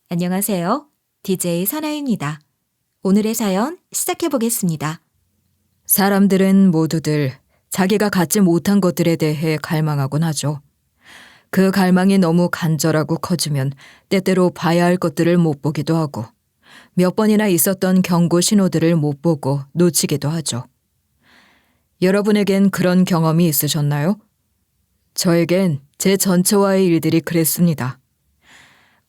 안녕하세요. DJ 선아입니다. 오늘의 사연 시작해 보겠습니다. 사람들은 모두들 자기가 갖지 못한 것들에 대해 갈망하곤 하죠. 그 갈망이 너무 간절하고 커지면 때때로 봐야 할 것들을 못 보기도 하고 몇 번이나 있었던 경고 신호들을 못 보고 놓치기도 하죠. 여러분에겐 그런 경험이 있으셨나요? 저에겐 제 전처와의 일들이 그랬습니다.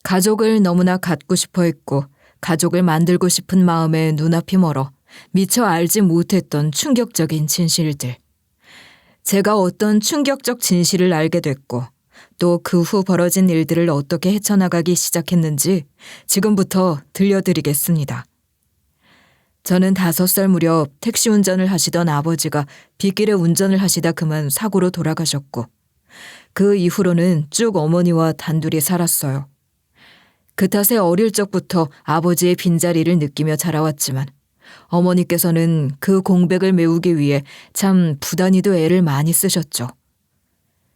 가족을 너무나 갖고 싶어 했고 가족을 만들고 싶은 마음에 눈앞이 멀어 미처 알지 못했던 충격적인 진실들. 제가 어떤 충격적 진실을 알게 됐고 또 그 후 벌어진 일들을 어떻게 헤쳐나가기 시작했는지 지금부터 들려드리겠습니다. 저는 5살 무렵 택시 운전을 하시던 아버지가 빗길에 운전을 하시다 그만 사고로 돌아가셨고 그 이후로는 쭉 어머니와 단둘이 살았어요. 그 탓에 어릴 적부터 아버지의 빈자리를 느끼며 자라왔지만 어머니께서는 그 공백을 메우기 위해 참 부단히도 애를 많이 쓰셨죠.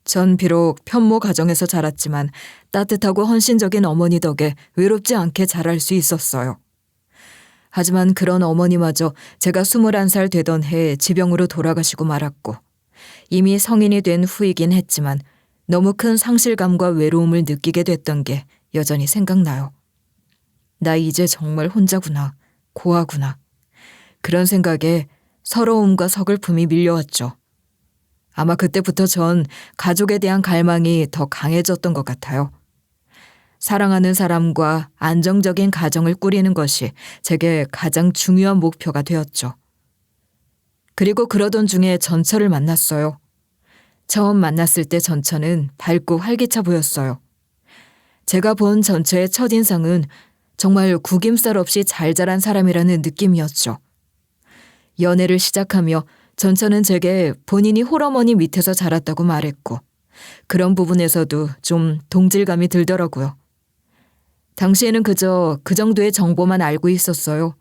전 비록 편모 가정에서 자랐지만 따뜻하고 헌신적인 어머니 덕에 외롭지 않게 자랄 수 있었어요. 하지만 그런 어머니마저 제가 21살 되던 해에 지병으로 돌아가시고 말았고 이미 성인이 된 후이긴 했지만 너무 큰 상실감과 외로움을 느끼게 됐던 게 여전히 생각나요. 나 이제 정말 혼자구나, 고아구나. 그런 생각에 서러움과 서글픔이 밀려왔죠. 아마 그때부터 전 가족에 대한 갈망이 더 강해졌던 것 같아요. 사랑하는 사람과 안정적인 가정을 꾸리는 것이 제게 가장 중요한 목표가 되었죠. 그리고 그러던 중에 전처를 만났어요. 처음 만났을 때 전처는 밝고 활기차 보였어요. 제가 본 전처의 첫인상은 정말 구김살 없이 잘 자란 사람이라는 느낌이었죠. 연애를 시작하며 전처는 제게 본인이 홀어머니 밑에서 자랐다고 말했고 그런 부분에서도 좀 동질감이 들더라고요. 당시에는 그저 그 정도의 정보만 알고 있었어요.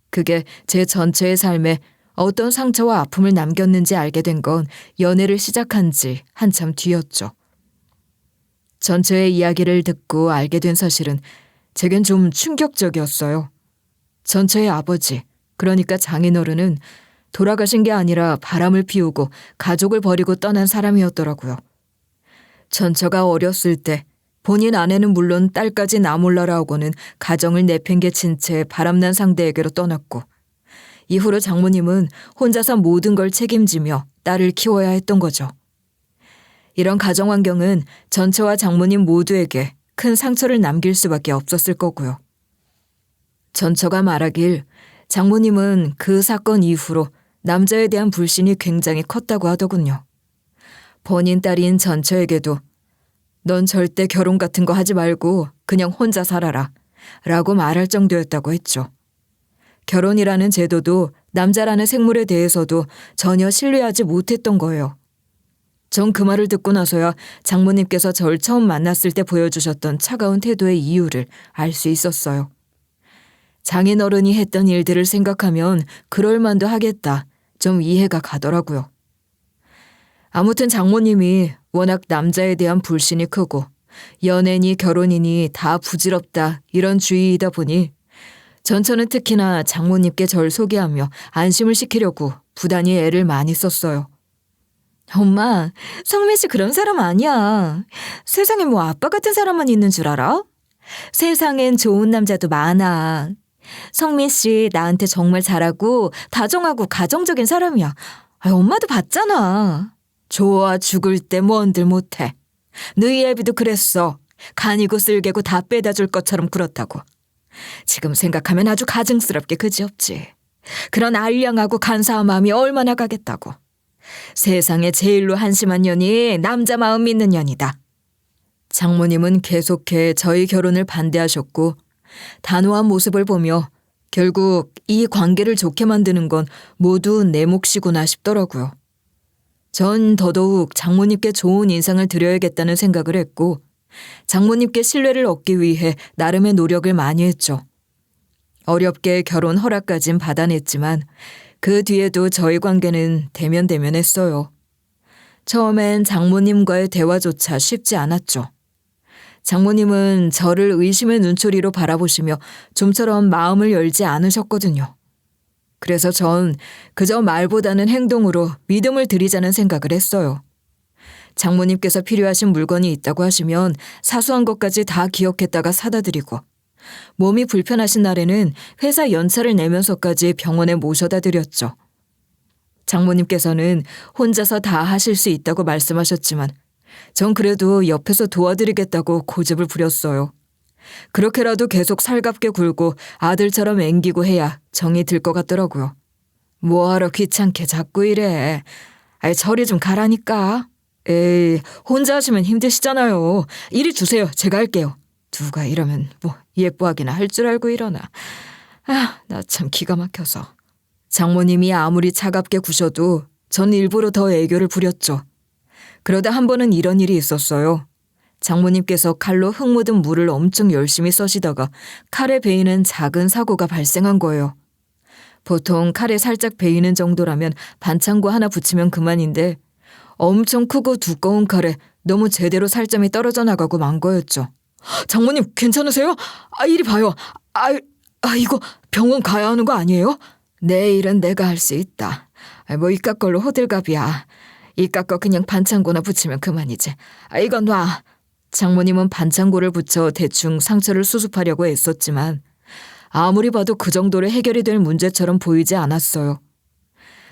그게 제 전체의 삶에 어떤 상처와 아픔을 남겼는지 알게 된 건 연애를 시작한 지 한참 뒤였죠. 전처의 이야기를 듣고 알게 된 사실은 제겐 좀 충격적이었어요. 전처의 아버지, 그러니까 장인어른은 돌아가신 게 아니라 바람을 피우고 가족을 버리고 떠난 사람이었더라고요. 전처가 어렸을 때 본인 아내는 물론 딸까지 나 몰라라 하고는 가정을 내팽개친 채 바람난 상대에게로 떠났고 이후로 장모님은 혼자서 모든 걸 책임지며 딸을 키워야 했던 거죠. 이런 가정 환경은 전처와 장모님 모두에게 큰 상처를 남길 수밖에 없었을 거고요. 전처가 말하길 장모님은 그 사건 이후로 남자에 대한 불신이 굉장히 컸다고 하더군요. 본인 딸인 전처에게도 넌 절대 결혼 같은 거 하지 말고 그냥 혼자 살아라 라고 말할 정도였다고 했죠. 결혼이라는 제도도 남자라는 생물에 대해서도 전혀 신뢰하지 못했던 거예요. 전 그 말을 듣고 나서야 장모님께서 절 처음 만났을 때 보여주셨던 차가운 태도의 이유를 알 수 있었어요. 장인어른이 했던 일들을 생각하면 그럴 만도 하겠다. 좀 이해가 가더라고요. 아무튼 장모님이 워낙 남자에 대한 불신이 크고 연애니 결혼이니 다 부질없다 이런 주의이다 보니 전처는 특히나 장모님께 절 소개하며 안심을 시키려고 부단히 애를 많이 썼어요. 엄마, 성민 씨 그런 사람 아니야. 세상에 뭐 아빠 같은 사람만 있는 줄 알아? 세상엔 좋은 남자도 많아. 성민 씨 나한테 정말 잘하고 다정하고 가정적인 사람이야. 엄마도 봤잖아. 좋아 죽을 때 뭔들 못해. 너희 애비도 그랬어. 간이고 쓸개고 다 빼다 줄 것처럼 그렇다고. 지금 생각하면 아주 가증스럽게 그지없지. 그런 알량하고 간사한 마음이 얼마나 가겠다고. 세상에 제일로 한심한 년이 남자 마음 믿는 년이다. 장모님은 계속해 저희 결혼을 반대하셨고 단호한 모습을 보며 결국 이 관계를 좋게 만드는 건 모두 내 몫이구나 싶더라고요. 전 더더욱 장모님께 좋은 인상을 드려야겠다는 생각을 했고 장모님께 신뢰를 얻기 위해 나름의 노력을 많이 했죠. 어렵게 결혼 허락까진 받아냈지만 그 뒤에도 저희 관계는 대면대면했어요. 처음엔 장모님과의 대화조차 쉽지 않았죠. 장모님은 저를 의심의 눈초리로 바라보시며 좀처럼 마음을 열지 않으셨거든요. 그래서 전 그저 말보다는 행동으로 믿음을 드리자는 생각을 했어요. 장모님께서 필요하신 물건이 있다고 하시면 사소한 것까지 다 기억했다가 사다 드리고, 몸이 불편하신 날에는 회사 연차를 내면서까지 병원에 모셔다 드렸죠. 장모님께서는 혼자서 다 하실 수 있다고 말씀하셨지만 전 그래도 옆에서 도와드리겠다고 고집을 부렸어요. 그렇게라도 계속 살갑게 굴고 아들처럼 앵기고 해야 정이 들 것 같더라고요. 뭐하러 귀찮게 자꾸 이래. 아이, 저리 좀 가라니까. 에이, 혼자 하시면 힘드시잖아요. 이리 주세요. 제가 할게요. 누가 이러면 뭐 예뻐하기나 할 줄 알고 이러나. 아, 나 참 기가 막혀서. 장모님이 아무리 차갑게 구셔도 전 일부러 더 애교를 부렸죠. 그러다 한 번은 이런 일이 있었어요. 장모님께서 칼로 흙 묻은 물을 엄청 열심히 써시다가 칼에 베이는 작은 사고가 발생한 거예요. 보통 칼에 살짝 베이는 정도라면 반창고 하나 붙이면 그만인데 엄청 크고 두꺼운 칼에 너무 제대로 살점이 떨어져 나가고 만 거였죠. 장모님 괜찮으세요? 아, 이리 봐요. 이거 병원 가야 하는 거 아니에요? 내 일은 내가 할 수 있다. 뭐 이깟 걸로 호들갑이야. 이깟 거 그냥 반창고나 붙이면 그만이지. 이거 놔. 장모님은 반창고를 붙여 대충 상처를 수습하려고 애썼지만 아무리 봐도 그 정도로 해결이 될 문제처럼 보이지 않았어요.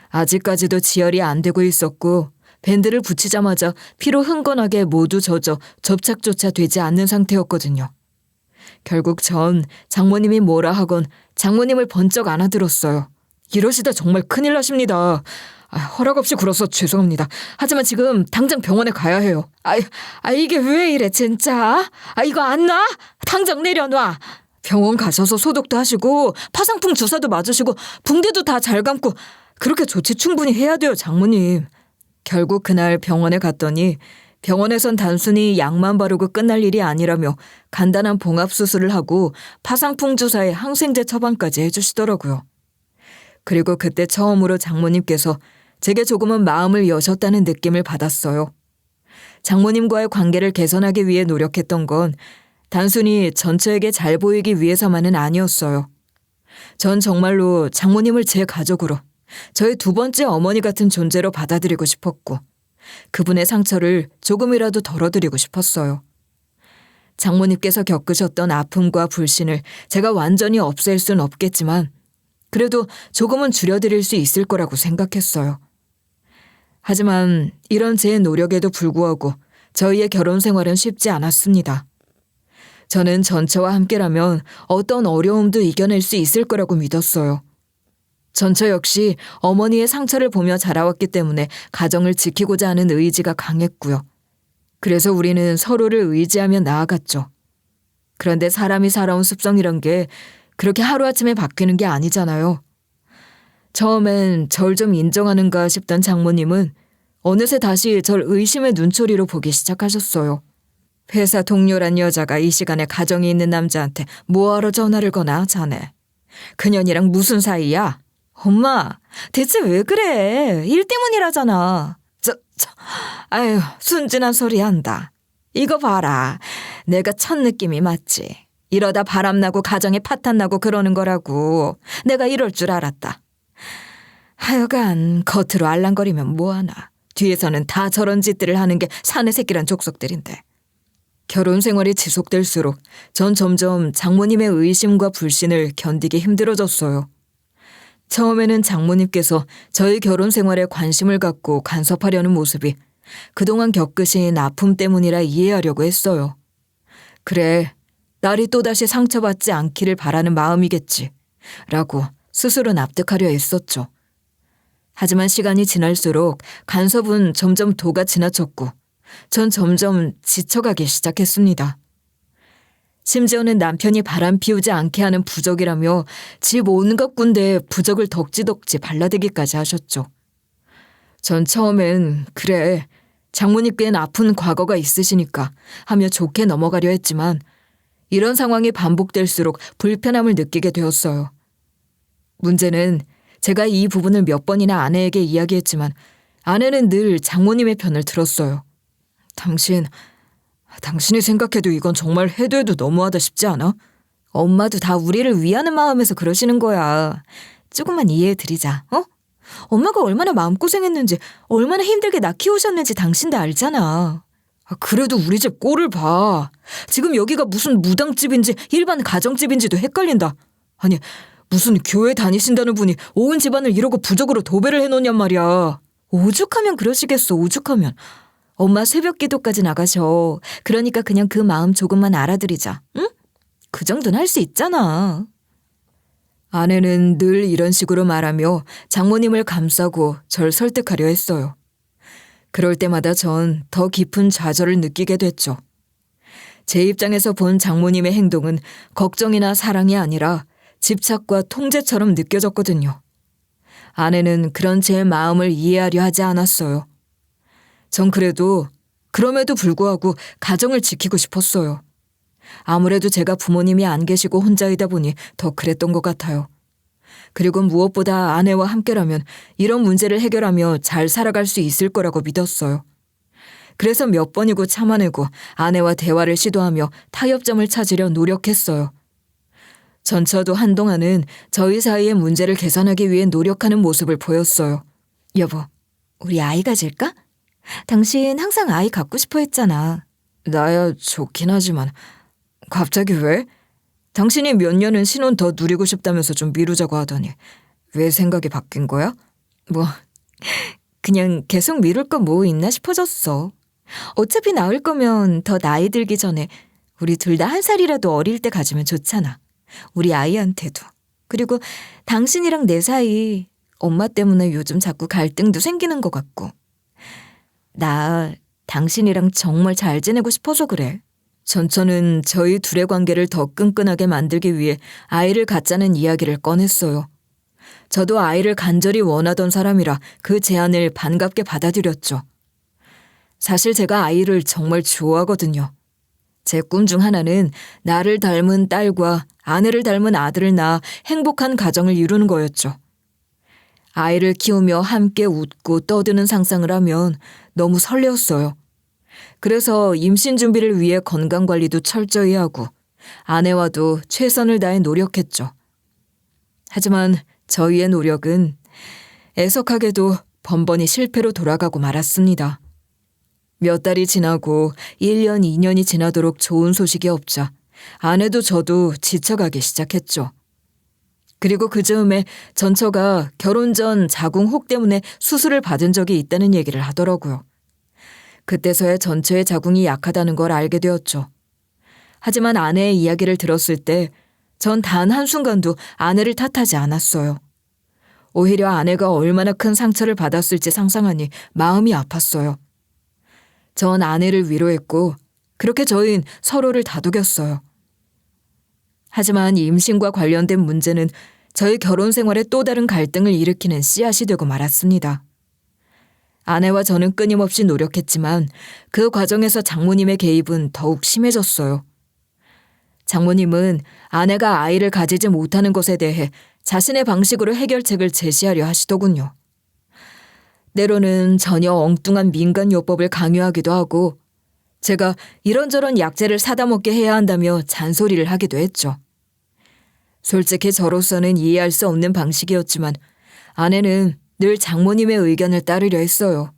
아직까지도 지혈이 안 되고 있었고 밴드를 붙이자마자 피로 흥건하게 모두 젖어 접착조차 되지 않는 상태였거든요. 결국 전 장모님이 뭐라 하건 장모님을 번쩍 안아들었어요. 이러시다 정말 큰일 나십니다. 허락 없이 굴어서 죄송합니다. 하지만 지금 당장 병원에 가야 해요. 이게 왜 이래 진짜? 이거 안 놔? 당장 내려놔. 병원 가셔서 소독도 하시고 파상풍 주사도 맞으시고 붕대도 다 잘 감고 그렇게 조치 충분히 해야 돼요, 장모님. 결국 그날 병원에 갔더니 병원에선 단순히 약만 바르고 끝날 일이 아니라며 간단한 봉합수술을 하고 파상풍 주사에 항생제 처방까지 해주시더라고요. 그리고 그때 처음으로 장모님께서 제게 조금은 마음을 여셨다는 느낌을 받았어요. 장모님과의 관계를 개선하기 위해 노력했던 건 단순히 전처에게 잘 보이기 위해서만은 아니었어요. 전 정말로 장모님을 제 가족으로, 저의 두 번째 어머니 같은 존재로 받아들이고 싶었고 그분의 상처를 조금이라도 덜어드리고 싶었어요. 장모님께서 겪으셨던 아픔과 불신을 제가 완전히 없앨 순 없겠지만 그래도 조금은 줄여드릴 수 있을 거라고 생각했어요. 하지만 이런 제 노력에도 불구하고 저희의 결혼 생활은 쉽지 않았습니다. 저는 전처와 함께라면 어떤 어려움도 이겨낼 수 있을 거라고 믿었어요. 전처 역시 어머니의 상처를 보며 자라왔기 때문에 가정을 지키고자 하는 의지가 강했고요. 그래서 우리는 서로를 의지하며 나아갔죠. 그런데 사람이 살아온 습성이란 게 그렇게 하루아침에 바뀌는 게 아니잖아요. 처음엔 절 좀 인정하는가 싶던 장모님은 어느새 다시 절 의심의 눈초리로 보기 시작하셨어요. 회사 동료란 여자가 이 시간에 가정이 있는 남자한테 뭐하러 전화를 거나 자네. 그년이랑 무슨 사이야? 엄마, 대체 왜 그래? 일 때문이라잖아. 아유, 순진한 소리 한다. 이거 봐라. 내가 첫 느낌이 맞지. 이러다 바람나고 가정에 파탄나고 그러는 거라고. 내가 이럴 줄 알았다. 하여간 겉으로 알랑거리면 뭐하나. 뒤에서는 다 저런 짓들을 하는 게 사내 새끼란 족속들인데. 결혼 생활이 지속될수록 전 점점 장모님의 의심과 불신을 견디기 힘들어졌어요. 처음에는 장모님께서 저희 결혼 생활에 관심을 갖고 간섭하려는 모습이 그동안 겪으신 아픔 때문이라 이해하려고 했어요. 그래, 딸이 또다시 상처받지 않기를 바라는 마음이겠지 라고 스스로 납득하려 애썼죠. 하지만 시간이 지날수록 간섭은 점점 도가 지나쳤고 전 점점 지쳐가기 시작했습니다. 심지어는 남편이 바람 피우지 않게 하는 부적이라며 집 온갖 군데에 부적을 덕지덕지 발라대기까지 하셨죠. 전 처음엔 그래, 장모님께는 아픈 과거가 있으시니까 하며 좋게 넘어가려 했지만 이런 상황이 반복될수록 불편함을 느끼게 되었어요. 문제는 제가 이 부분을 몇 번이나 아내에게 이야기했지만 아내는 늘 장모님의 편을 들었어요. 당신 당신이 생각해도 이건 정말 해도 해도 너무하다 싶지 않아? 엄마도 다 우리를 위하는 마음에서 그러시는 거야. 조금만 이해해드리자, 어? 엄마가 얼마나 마음고생했는지, 얼마나 힘들게 나 키우셨는지 당신도 알잖아. 그래도 우리 집 꼴을 봐. 지금 여기가 무슨 무당집인지 일반 가정집인지도 헷갈린다. 아니, 무슨 교회 다니신다는 분이 온 집안을 이러고 부적으로 도배를 해놓냔 말이야. 오죽하면 그러시겠어, 오죽하면. 엄마 새벽 기도까지 나가셔. 그러니까 그냥 그 마음 조금만 알아들이자, 응? 그 정도는 할 수 있잖아. 아내는 늘 이런 식으로 말하며 장모님을 감싸고 절 설득하려 했어요. 그럴 때마다 전 더 깊은 좌절을 느끼게 됐죠. 제 입장에서 본 장모님의 행동은 걱정이나 사랑이 아니라 집착과 통제처럼 느껴졌거든요. 아내는 그런 제 마음을 이해하려 하지 않았어요. 전 그럼에도 불구하고 가정을 지키고 싶었어요. 아무래도 제가 부모님이 안 계시고 혼자이다 보니 더 그랬던 것 같아요. 그리고 무엇보다 아내와 함께라면 이런 문제를 해결하며 잘 살아갈 수 있을 거라고 믿었어요. 그래서 몇 번이고 참아내고 아내와 대화를 시도하며 타협점을 찾으려 노력했어요. 전처도 한동안은 저희 사이의 문제를 개선하기 위해 노력하는 모습을 보였어요. 여보, 우리 아이 가질까? 당신 항상 아이 갖고 싶어 했잖아. 나야 좋긴 하지만 갑자기 왜? 당신이 몇 년은 신혼 더 누리고 싶다면서 좀 미루자고 하더니 왜 생각이 바뀐 거야? 뭐 그냥 계속 미룰 거 뭐 있나 싶어졌어. 어차피 낳을 거면 더 나이 들기 전에 우리 둘 다 1살이라도 어릴 때 가지면 좋잖아. 우리 아이한테도. 그리고 당신이랑 내 사이 엄마 때문에 요즘 자꾸 갈등도 생기는 것 같고. 나 당신이랑 정말 잘 지내고 싶어서 그래. 전처는 저희 둘의 관계를 더 끈끈하게 만들기 위해 아이를 갖자는 이야기를 꺼냈어요. 저도 아이를 간절히 원하던 사람이라 그 제안을 반갑게 받아들였죠. 사실 제가 아이를 정말 좋아하거든요. 제 꿈 중 하나는 나를 닮은 딸과 아내를 닮은 아들을 낳아 행복한 가정을 이루는 거였죠. 아이를 키우며 함께 웃고 떠드는 상상을 하면 너무 설레었어요. 그래서 임신 준비를 위해 건강관리도 철저히 하고 아내와도 최선을 다해 노력했죠. 하지만 저희의 노력은 애석하게도 번번이 실패로 돌아가고 말았습니다. 몇 달이 지나고 1년, 2년이 지나도록 좋은 소식이 없자 아내도 저도 지쳐가기 시작했죠. 그리고 그 즈음에 전처가 결혼 전 자궁 혹 때문에 수술을 받은 적이 있다는 얘기를 하더라고요. 그때서야 전처의 자궁이 약하다는 걸 알게 되었죠. 하지만 아내의 이야기를 들었을 때 전 단 한순간도 아내를 탓하지 않았어요. 오히려 아내가 얼마나 큰 상처를 받았을지 상상하니 마음이 아팠어요. 전 아내를 위로했고 그렇게 저희는 서로를 다독였어요. 하지만 임신과 관련된 문제는 저희 결혼 생활에 또 다른 갈등을 일으키는 씨앗이 되고 말았습니다. 아내와 저는 끊임없이 노력했지만 그 과정에서 장모님의 개입은 더욱 심해졌어요. 장모님은 아내가 아이를 가지지 못하는 것에 대해 자신의 방식으로 해결책을 제시하려 하시더군요. 때로는 전혀 엉뚱한 민간요법을 강요하기도 하고 제가 이런저런 약재를 사다 먹게 해야 한다며 잔소리를 하기도 했죠. 솔직히 저로서는 이해할 수 없는 방식이었지만 아내는 늘 장모님의 의견을 따르려 했어요.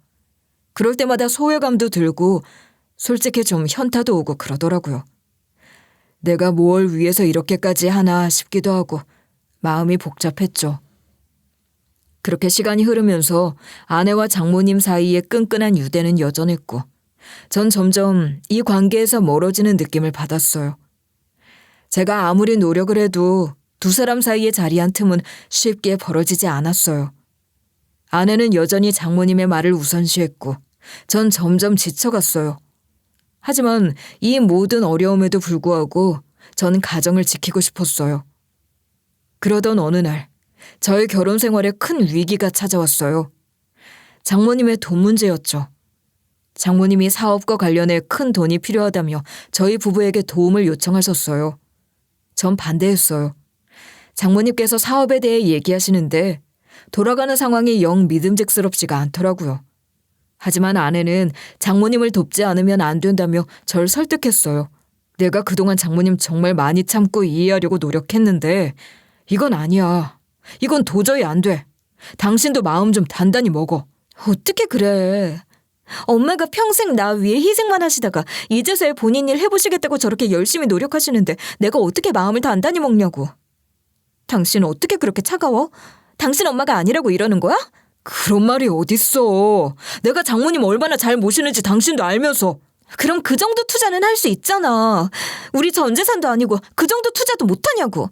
그럴 때마다 소외감도 들고 솔직히 좀 현타도 오고 그러더라고요. 내가 뭘 위해서 이렇게까지 하나 싶기도 하고 마음이 복잡했죠. 그렇게 시간이 흐르면서 아내와 장모님 사이의 끈끈한 유대는 여전했고 전 점점 이 관계에서 멀어지는 느낌을 받았어요. 제가 아무리 노력을 해도 두 사람 사이의 자리한 틈은 쉽게 벌어지지 않았어요. 아내는 여전히 장모님의 말을 우선시했고 전 점점 지쳐갔어요. 하지만 이 모든 어려움에도 불구하고 전 가정을 지키고 싶었어요. 그러던 어느 날 저의 결혼 생활에 큰 위기가 찾아왔어요. 장모님의 돈 문제였죠. 장모님이 사업과 관련해 큰 돈이 필요하다며 저희 부부에게 도움을 요청하셨어요. 전 반대했어요. 장모님께서 사업에 대해 얘기하시는데 돌아가는 상황이 영 믿음직스럽지가 않더라고요. 하지만 아내는 장모님을 돕지 않으면 안 된다며 절 설득했어요. 내가 그동안 장모님 정말 많이 참고 이해하려고 노력했는데 이건 아니야. 이건 도저히 안 돼. 당신도 마음 좀 단단히 먹어. 어떻게 그래. 엄마가 평생 나 위해 희생만 하시다가 이제서야 본인 일 해보시겠다고 저렇게 열심히 노력하시는데 내가 어떻게 마음을 단단히 먹냐고. 당신 어떻게 그렇게 차가워? 당신 엄마가 아니라고 이러는 거야? 그런 말이 어딨어. 내가 장모님 얼마나 잘 모시는지 당신도 알면서. 그럼 그 정도 투자는 할 수 있잖아. 우리 전 재산도 아니고 그 정도 투자도 못하냐고.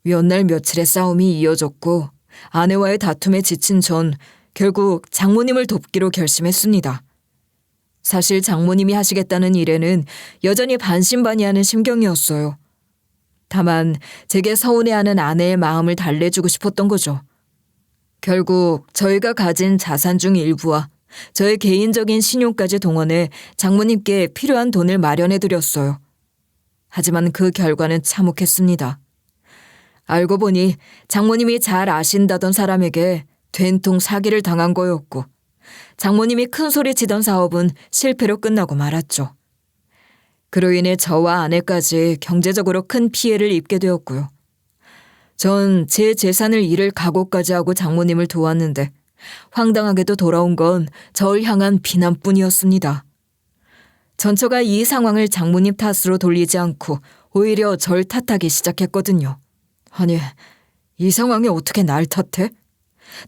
몇 날 며칠의 싸움이 이어졌고 아내와의 다툼에 지친 전 결국 장모님을 돕기로 결심했습니다. 사실 장모님이 하시겠다는 일에는 여전히 반신반의하는 심경이었어요. 다만 제게 서운해하는 아내의 마음을 달래주고 싶었던 거죠. 결국 저희가 가진 자산 중 일부와 저의 개인적인 신용까지 동원해 장모님께 필요한 돈을 마련해드렸어요. 하지만 그 결과는 참혹했습니다. 알고 보니 장모님이 잘 아신다던 사람에게 된통 사기를 당한 거였고 장모님이 큰 소리 치던 사업은 실패로 끝나고 말았죠. 그로 인해 저와 아내까지 경제적으로 큰 피해를 입게 되었고요. 전 제 재산을 잃을 각오까지 하고 장모님을 도왔는데 황당하게도 돌아온 건 저를 향한 비난뿐이었습니다. 전처가 이 상황을 장모님 탓으로 돌리지 않고 오히려 절 탓하기 시작했거든요. 아니, 이 상황에 어떻게 날 탓해?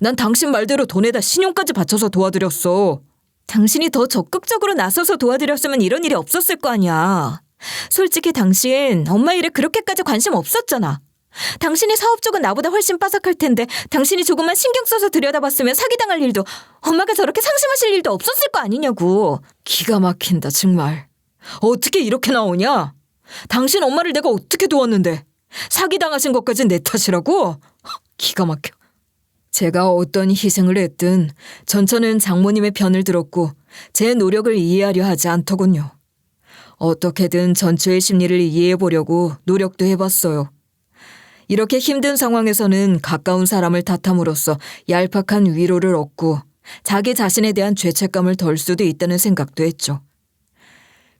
난 당신 말대로 돈에다 신용까지 바쳐서 도와드렸어. 당신이 더 적극적으로 나서서 도와드렸으면 이런 일이 없었을 거 아니야. 솔직히 당신 엄마 일에 그렇게까지 관심 없었잖아. 당신이 사업 쪽은 나보다 훨씬 빠삭할 텐데 당신이 조금만 신경 써서 들여다봤으면 사기당할 일도 엄마가 저렇게 상심하실 일도 없었을 거 아니냐고. 기가 막힌다 정말. 어떻게 이렇게 나오냐? 당신 엄마를 내가 어떻게 도왔는데 사기당하신 것까지 내 탓이라고? 기가 막혀. 제가 어떤 희생을 했든 전처는 장모님의 편을 들었고 제 노력을 이해하려 하지 않더군요. 어떻게든 전처의 심리를 이해해보려고 노력도 해봤어요. 이렇게 힘든 상황에서는 가까운 사람을 탓함으로써 얄팍한 위로를 얻고 자기 자신에 대한 죄책감을 덜 수도 있다는 생각도 했죠.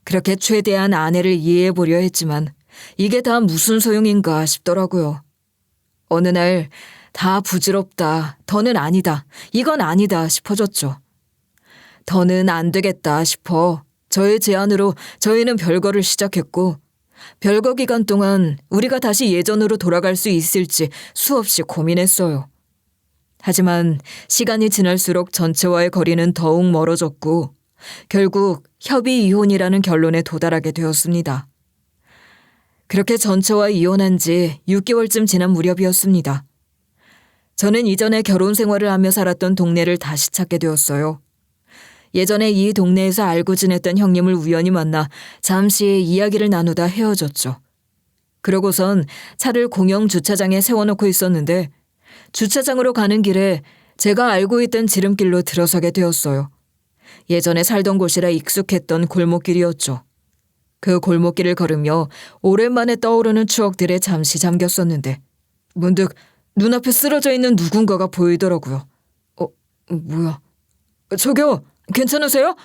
그렇게 최대한 아내를 이해해보려 했지만 이게 다 무슨 소용인가 싶더라고요. 어느 날 다 부질없다, 더는 아니다, 이건 아니다 싶어졌죠. 더는 안 되겠다 싶어 저의 제안으로 저희는 별거를 시작했고 별거 기간 동안 우리가 다시 예전으로 돌아갈 수 있을지 수없이 고민했어요. 하지만 시간이 지날수록 전체와의 거리는 더욱 멀어졌고 결국 협의 이혼이라는 결론에 도달하게 되었습니다. 그렇게 전처와 이혼한 지 6개월쯤 지난 무렵이었습니다. 저는 이전에 결혼 생활을 하며 살았던 동네를 다시 찾게 되었어요. 예전에 이 동네에서 알고 지냈던 형님을 우연히 만나 잠시 이야기를 나누다 헤어졌죠. 그러고선 차를 공영 주차장에 세워놓고 있었는데 주차장으로 가는 길에 제가 알고 있던 지름길로 들어서게 되었어요. 예전에 살던 곳이라 익숙했던 골목길이었죠. 그 골목길을 걸으며 오랜만에 떠오르는 추억들에 잠시 잠겼었는데 문득 눈앞에 쓰러져 있는 누군가가 보이더라고요. 뭐야? 저기요, 괜찮으세요?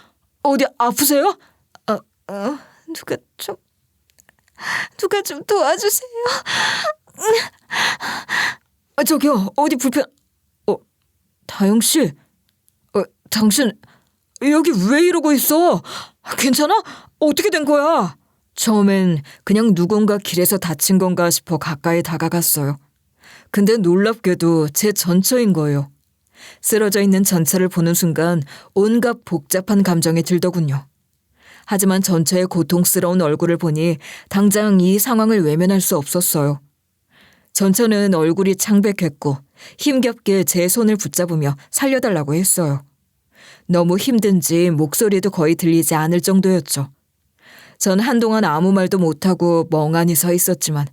어디 아프세요? 누가 좀 도와주세요. 저기요, 어디 다영 씨, 당신 여기 왜 이러고 있어? 괜찮아? 어떻게 된 거야? 처음엔 그냥 누군가 길에서 다친 건가 싶어 가까이 다가갔어요. 근데 놀랍게도 제 전처인 거예요. 쓰러져 있는 전처를 보는 순간 온갖 복잡한 감정이 들더군요. 하지만 전처의 고통스러운 얼굴을 보니 당장 이 상황을 외면할 수 없었어요. 전처는 얼굴이 창백했고 힘겹게 제 손을 붙잡으며 살려달라고 했어요. 너무 힘든지 목소리도 거의 들리지 않을 정도였죠. 전 한동안 아무 말도 못하고 멍하니 서 있었지만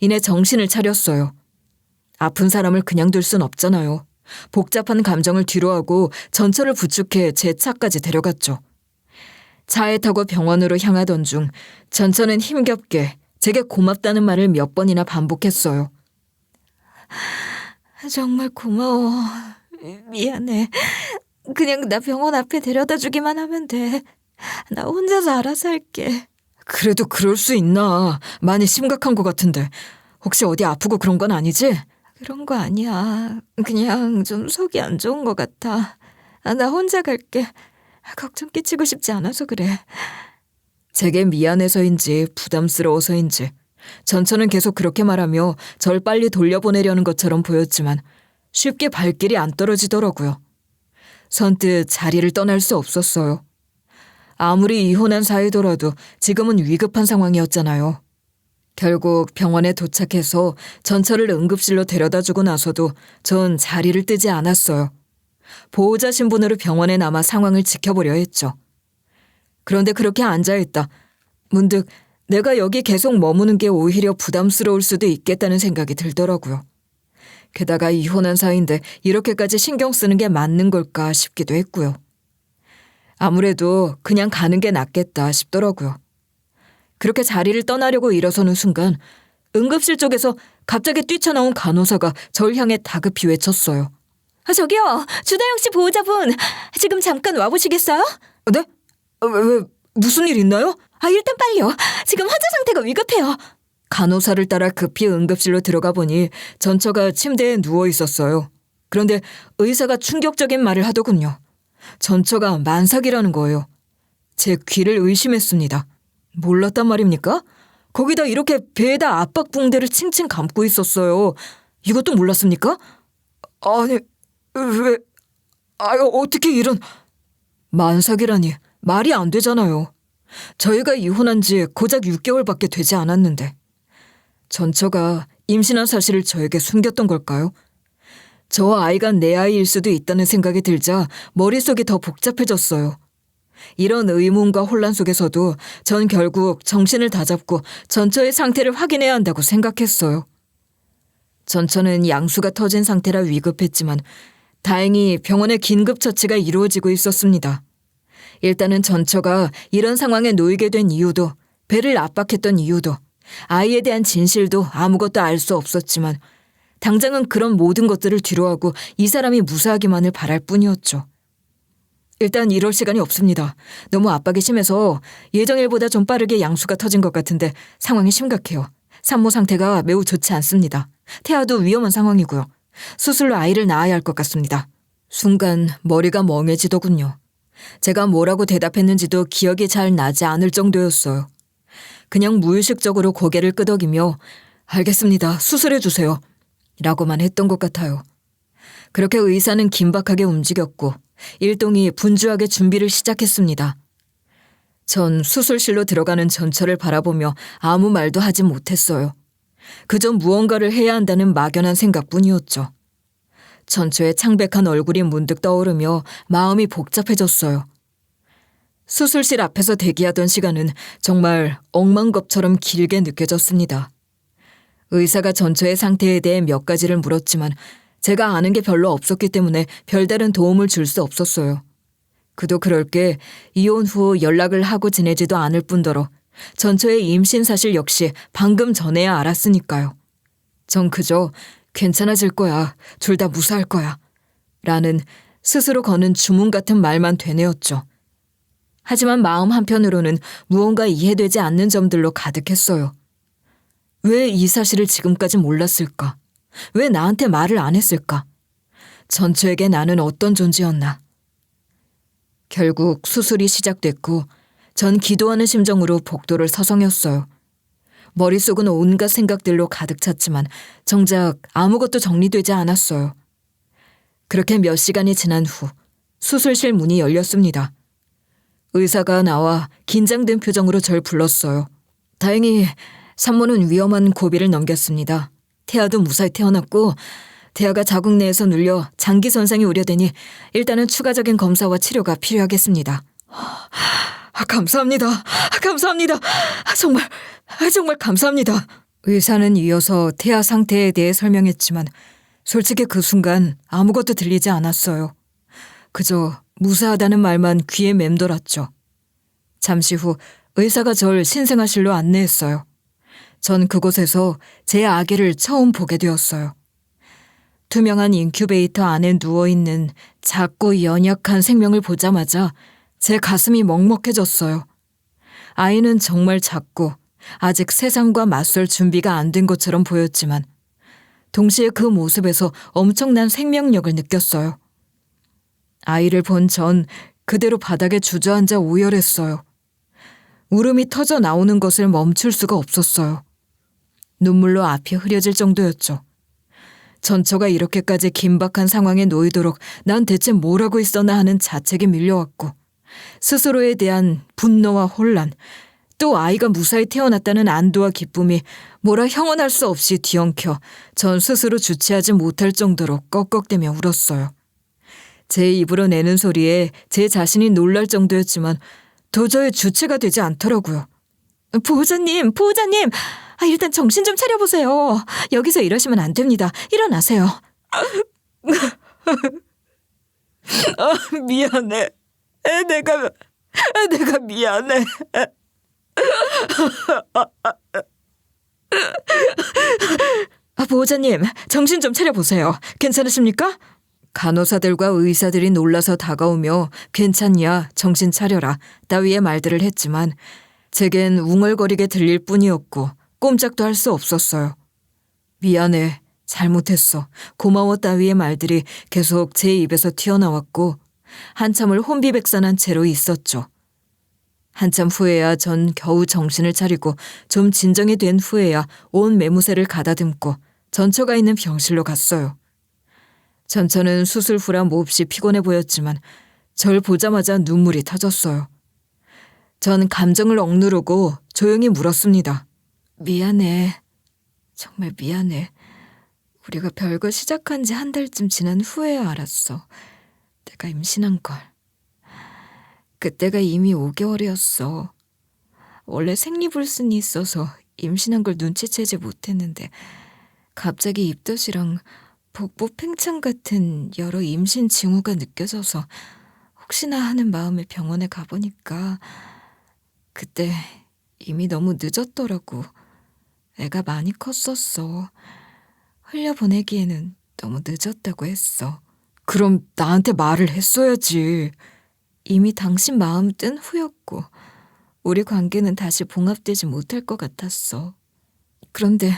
이내 정신을 차렸어요. 아픈 사람을 그냥 둘 순 없잖아요. 복잡한 감정을 뒤로하고 전처를 부축해 제 차까지 데려갔죠. 차에 타고 병원으로 향하던 중 전처는 힘겹게 제게 고맙다는 말을 몇 번이나 반복했어요. 정말 고마워. 미안해. 그냥 나 병원 앞에 데려다 주기만 하면 돼. 나 혼자서 알아서 할게. 그래도 그럴 수 있나? 많이 심각한 것 같은데. 혹시 어디 아프고 그런 건 아니지? 그런 거 아니야. 그냥 좀 속이 안 좋은 것 같아. 나 혼자 갈게. 걱정 끼치고 싶지 않아서 그래. 제게 미안해서인지 부담스러워서인지 전처는 계속 그렇게 말하며 절 빨리 돌려보내려는 것처럼 보였지만 쉽게 발길이 안 떨어지더라고요. 선뜻 자리를 떠날 수 없었어요. 아무리 이혼한 사이더라도 지금은 위급한 상황이었잖아요. 결국 병원에 도착해서 전처를 응급실로 데려다 주고 나서도 전 자리를 뜨지 않았어요. 보호자 신분으로 병원에 남아 상황을 지켜보려 했죠. 그런데 그렇게 앉아있다. 문득 내가 여기 계속 머무는 게 오히려 부담스러울 수도 있겠다는 생각이 들더라고요. 게다가 이혼한 사이인데 이렇게까지 신경 쓰는 게 맞는 걸까 싶기도 했고요. 아무래도 그냥 가는 게 낫겠다 싶더라고요. 그렇게 자리를 떠나려고 일어서는 순간 응급실 쪽에서 갑자기 뛰쳐나온 간호사가 절 향해 다급히 외쳤어요. 저기요, 주다영 씨 보호자분, 지금 잠깐 와보시겠어요? 네? 왜 무슨 일 있나요? 일단 빨리요. 지금 환자 상태가 위급해요. 간호사를 따라 급히 응급실로 들어가 보니 전처가 침대에 누워 있었어요. 그런데 의사가 충격적인 말을 하더군요. 전처가 만삭이라는 거예요. 제 귀를 의심했습니다. 몰랐단 말입니까? 거기다 이렇게 배에다 압박 붕대를 칭칭 감고 있었어요. 이것도 몰랐습니까? 아니, 왜, 어떻게 이런... 만삭이라니 말이 안 되잖아요. 저희가 이혼한 지 고작 6개월밖에 되지 않았는데 전처가 임신한 사실을 저에게 숨겼던 걸까요? 저 아이가 내 아이일 수도 있다는 생각이 들자 머릿속이 더 복잡해졌어요. 이런 의문과 혼란 속에서도 전 결국 정신을 다잡고 전처의 상태를 확인해야 한다고 생각했어요. 전처는 양수가 터진 상태라 위급했지만 다행히 병원의 긴급 처치가 이루어지고 있었습니다. 일단은 전처가 이런 상황에 놓이게 된 이유도, 배를 압박했던 이유도, 아이에 대한 진실도 아무것도 알 수 없었지만 당장은 그런 모든 것들을 뒤로하고 이 사람이 무사하기만을 바랄 뿐이었죠. 일단 이럴 시간이 없습니다. 너무 압박이 심해서 예정일보다 좀 빠르게 양수가 터진 것 같은데 상황이 심각해요. 산모 상태가 매우 좋지 않습니다. 태아도 위험한 상황이고요. 수술로 아이를 낳아야 할 것 같습니다. 순간 머리가 멍해지더군요. 제가 뭐라고 대답했는지도 기억이 잘 나지 않을 정도였어요. 그냥 무의식적으로 고개를 끄덕이며 알겠습니다. 수술해 주세요. 라고만 했던 것 같아요. 그렇게 의사는 긴박하게 움직였고 일동이 분주하게 준비를 시작했습니다. 전 수술실로 들어가는 전처를 바라보며 아무 말도 하지 못했어요. 그저 무언가를 해야 한다는 막연한 생각뿐이었죠. 전처의 창백한 얼굴이 문득 떠오르며 마음이 복잡해졌어요. 수술실 앞에서 대기하던 시간은 정말 억만겁처럼 길게 느껴졌습니다. 의사가 전처의 상태에 대해 몇 가지를 물었지만 제가 아는 게 별로 없었기 때문에 별다른 도움을 줄 수 없었어요. 그도 그럴 게 이혼 후 연락을 하고 지내지도 않을 뿐더러 전처의 임신 사실 역시 방금 전에야 알았으니까요. 전 그저 괜찮아질 거야. 둘 다 무사할 거야. 라는 스스로 거는 주문 같은 말만 되뇌었죠. 하지만 마음 한편으로는 무언가 이해되지 않는 점들로 가득했어요. 왜 이 사실을 지금까지 몰랐을까? 왜 나한테 말을 안 했을까? 전처에게 나는 어떤 존재였나? 결국 수술이 시작됐고 전 기도하는 심정으로 복도를 서성였어요. 머릿속은 온갖 생각들로 가득 찼지만 정작 아무것도 정리되지 않았어요. 그렇게 몇 시간이 지난 후 수술실 문이 열렸습니다. 의사가 나와 긴장된 표정으로 절 불렀어요. 다행히 산모는 위험한 고비를 넘겼습니다. 태아도 무사히 태어났고 태아가 자궁 내에서 눌려 장기 손상이 우려되니 일단은 추가적인 검사와 치료가 필요하겠습니다. 감사합니다. 감사합니다. 정말 감사합니다. 의사는 이어서 태아 상태에 대해 설명했지만 솔직히 그 순간 아무것도 들리지 않았어요. 그저 무사하다는 말만 귀에 맴돌았죠. 잠시 후 의사가 절 신생아실로 안내했어요. 전 그곳에서 제 아기를 처음 보게 되었어요. 투명한 인큐베이터 안에 누워있는 작고 연약한 생명을 보자마자 제 가슴이 먹먹해졌어요. 아이는 정말 작고 아직 세상과 맞설 준비가 안 된 것처럼 보였지만 동시에 그 모습에서 엄청난 생명력을 느꼈어요. 아이를 본 전 그대로 바닥에 주저앉아 오열했어요. 울음이 터져 나오는 것을 멈출 수가 없었어요. 눈물로 앞이 흐려질 정도였죠. 전처가 이렇게까지 긴박한 상황에 놓이도록 난 대체 뭘 하고 있었나 하는 자책이 밀려왔고 스스로에 대한 분노와 혼란, 또 아이가 무사히 태어났다는 안도와 기쁨이 뭐라 형언할 수 없이 뒤엉켜 전 스스로 주체하지 못할 정도로 꺽꺽대며 울었어요. 제 입으로 내는 소리에 제 자신이 놀랄 정도였지만 도저히 주체가 되지 않더라고요. 보호자님! 일단 정신 좀 차려보세요. 여기서 이러시면 안 됩니다. 일어나세요. 미안해. 내가 미안해. 보호자님, 정신 좀 차려보세요. 괜찮으십니까? 간호사들과 의사들이 놀라서 다가오며 괜찮냐, 정신 차려라 따위의 말들을 했지만 제겐 웅얼거리게 들릴 뿐이었고 꼼짝도 할 수 없었어요. 미안해, 잘못했어, 고마워 따위의 말들이 계속 제 입에서 튀어나왔고 한참을 혼비백산한 채로 있었죠. 한참 후에야 전 겨우 정신을 차리고 좀 진정이 된 후에야 온 매무새를 가다듬고 전처가 있는 병실로 갔어요. 전처는 수술 후라 몹시 피곤해 보였지만 절 보자마자 눈물이 터졌어요. 전 감정을 억누르고 조용히 물었습니다. 미안해. 정말 미안해. 우리가 별거 시작한 지 한 달쯤 지난 후에야 알았어. 내가 임신한 걸. 그때가 이미 5개월이었어. 원래 생리불순이 있어서 임신한 걸 눈치채지 못했는데 갑자기 입덧이랑 복부 팽창 같은 여러 임신 징후가 느껴져서 혹시나 하는 마음에 병원에 가보니까 그때 이미 너무 늦었더라고. 애가 많이 컸었어. 흘려보내기에는 너무 늦었다고 했어. 그럼 나한테 말을 했어야지. 이미 당신 마음 뜬 후였고 우리 관계는 다시 봉합되지 못할 것 같았어. 그런데